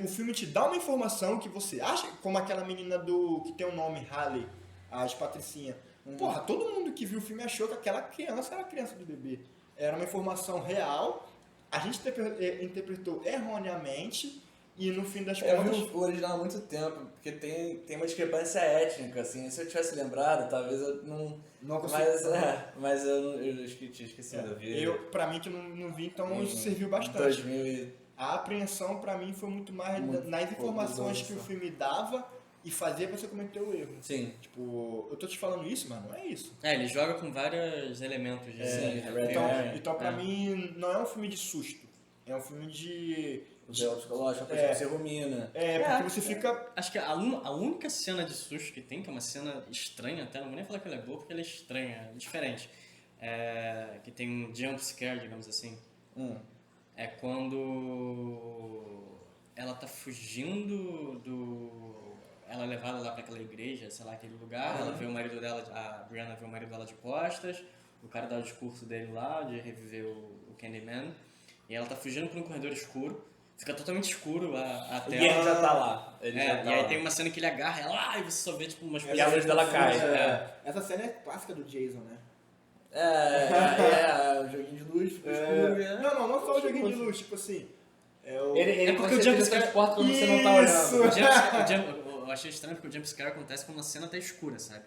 O filme te dá uma informação que você acha, como aquela menina que tem o nome Halle, a Patricinha. Porra, todo mundo que viu o filme achou que aquela criança era a criança do bebê. Era uma informação real, a gente interpretou erroneamente e no fim das contas... Eu vi o original há muito tempo, porque tem uma discrepância étnica, assim. Se eu tivesse lembrado, talvez eu não consigo. Mas eu esqueci da vida. Pra mim que não vi, então isso serviu bastante. A apreensão, pra mim, foi muito mais nas informações que o filme dava e fazia você cometer o erro. Sim. Tipo, eu tô te falando isso, mas não é isso. Ele joga com vários elementos. Então pra mim, não é um filme de susto. É um filme de... O real psicológico, a coisa que você rumina. Porque você fica... Acho que a única cena de susto que tem, que é uma cena estranha até, não vou nem falar que ela é boa, porque ela é estranha, é diferente. Que tem um jump scare, digamos assim. É quando ela tá fugindo ela é levada lá pra aquela igreja, sei lá, aquele lugar, ela vê o marido dela, a Brianna vê o marido dela de costas, o cara dá o discurso dele lá, de reviver o Candyman, e ela tá fugindo por um corredor escuro, fica totalmente escuro a tela. E ele já tá lá. E aí tem uma cena que ele agarra ela, e você só vê tipo umas E a luz dela cai. Essa cena é clássica do Jason, né? O joguinho de luz, fica escuro. Não só o joguinho de luz, tipo assim... porque o jump scare transporta quando você não tá olhando. Eu achei estranho porque o jump scare acontece quando a cena tá escura, sabe?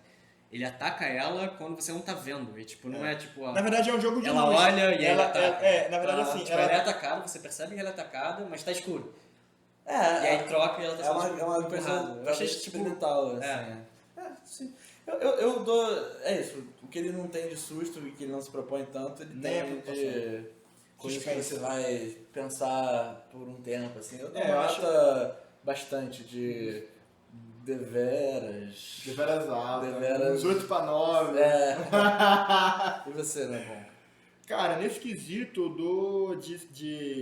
Ele ataca ela quando você não tá vendo. E tipo, não é tipo... Na verdade é um jogo de luz. Ela olha e ela ataca. Na verdade assim... Tipo, ela é atacada, você percebe que ela é atacada, mas tá escuro. E aí troca e ela tá sendo uma coisa eu achei experimental, assim. Sim. Eu dou... É isso. O que ele não tem de susto e que ele não se propõe tanto, ele tem de... Coisas que você vai pensar por um tempo, assim. Eu dou uma nota bastante de... Deveras alta. Uns 8 pra 9. E você, né, bom? Cara, nesse quesito eu dou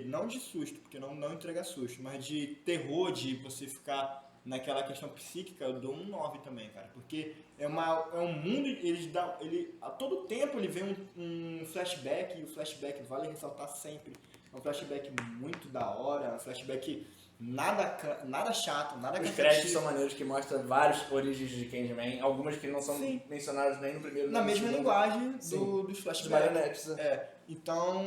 não de susto, porque não entrega susto, mas de terror, de você ficar naquela questão psíquica, eu dou um 9 também, cara. Porque é um mundo, a todo tempo ele vem um flashback, e o flashback vale ressaltar sempre. É um flashback muito da hora, um flashback nada chato, nada Os créditos são maneiros que mostram várias origens de Candyman, algumas que não são mencionadas nem no primeiro. Na mesma linguagem dos flashbacks. De marionetes. Então...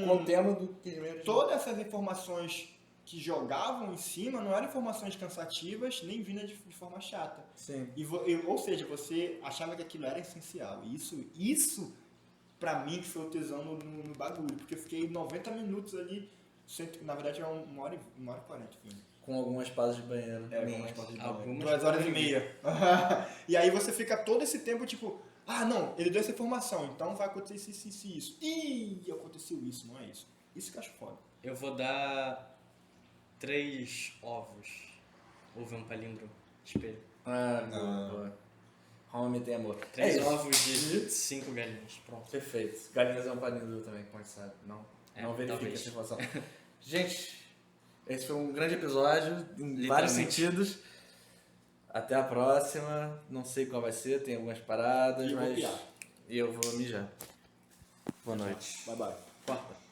Com o tema do Candyman. Todas essas informações que jogavam em cima não eram informações cansativas, nem vindas de forma chata. Sim. Ou seja, você achava que aquilo era essencial. Isso pra mim, que foi o tesão no bagulho. Porque eu fiquei 90 minutos ali... Na verdade é 1 hora e 40 filme. com algumas pausas de banheiro. É, com minhas. umas pausas de banho. Algumas 2 horas e meia. E aí você fica todo esse tempo tipo, não, ele deu essa informação, então vai acontecer isso. Ih, aconteceu isso, não é isso. Isso que eu acho foda. Eu vou dar 3 ovos. Ovo é um palíndromo. Espelho. Boa. Homem tem amor. 3 isso. ovos de 5 galinhas. Pronto. Perfeito. Galinhas é um palíndromo também, como é que sabe? Não verifique talvez. essa informação. Gente, esse foi um grande episódio, em vários Literalmente. sentidos. Até a próxima. Não sei qual vai ser, tem algumas paradas, E eu vou mas... piar. E eu vou mijar. Boa noite. Bye bye. Corta.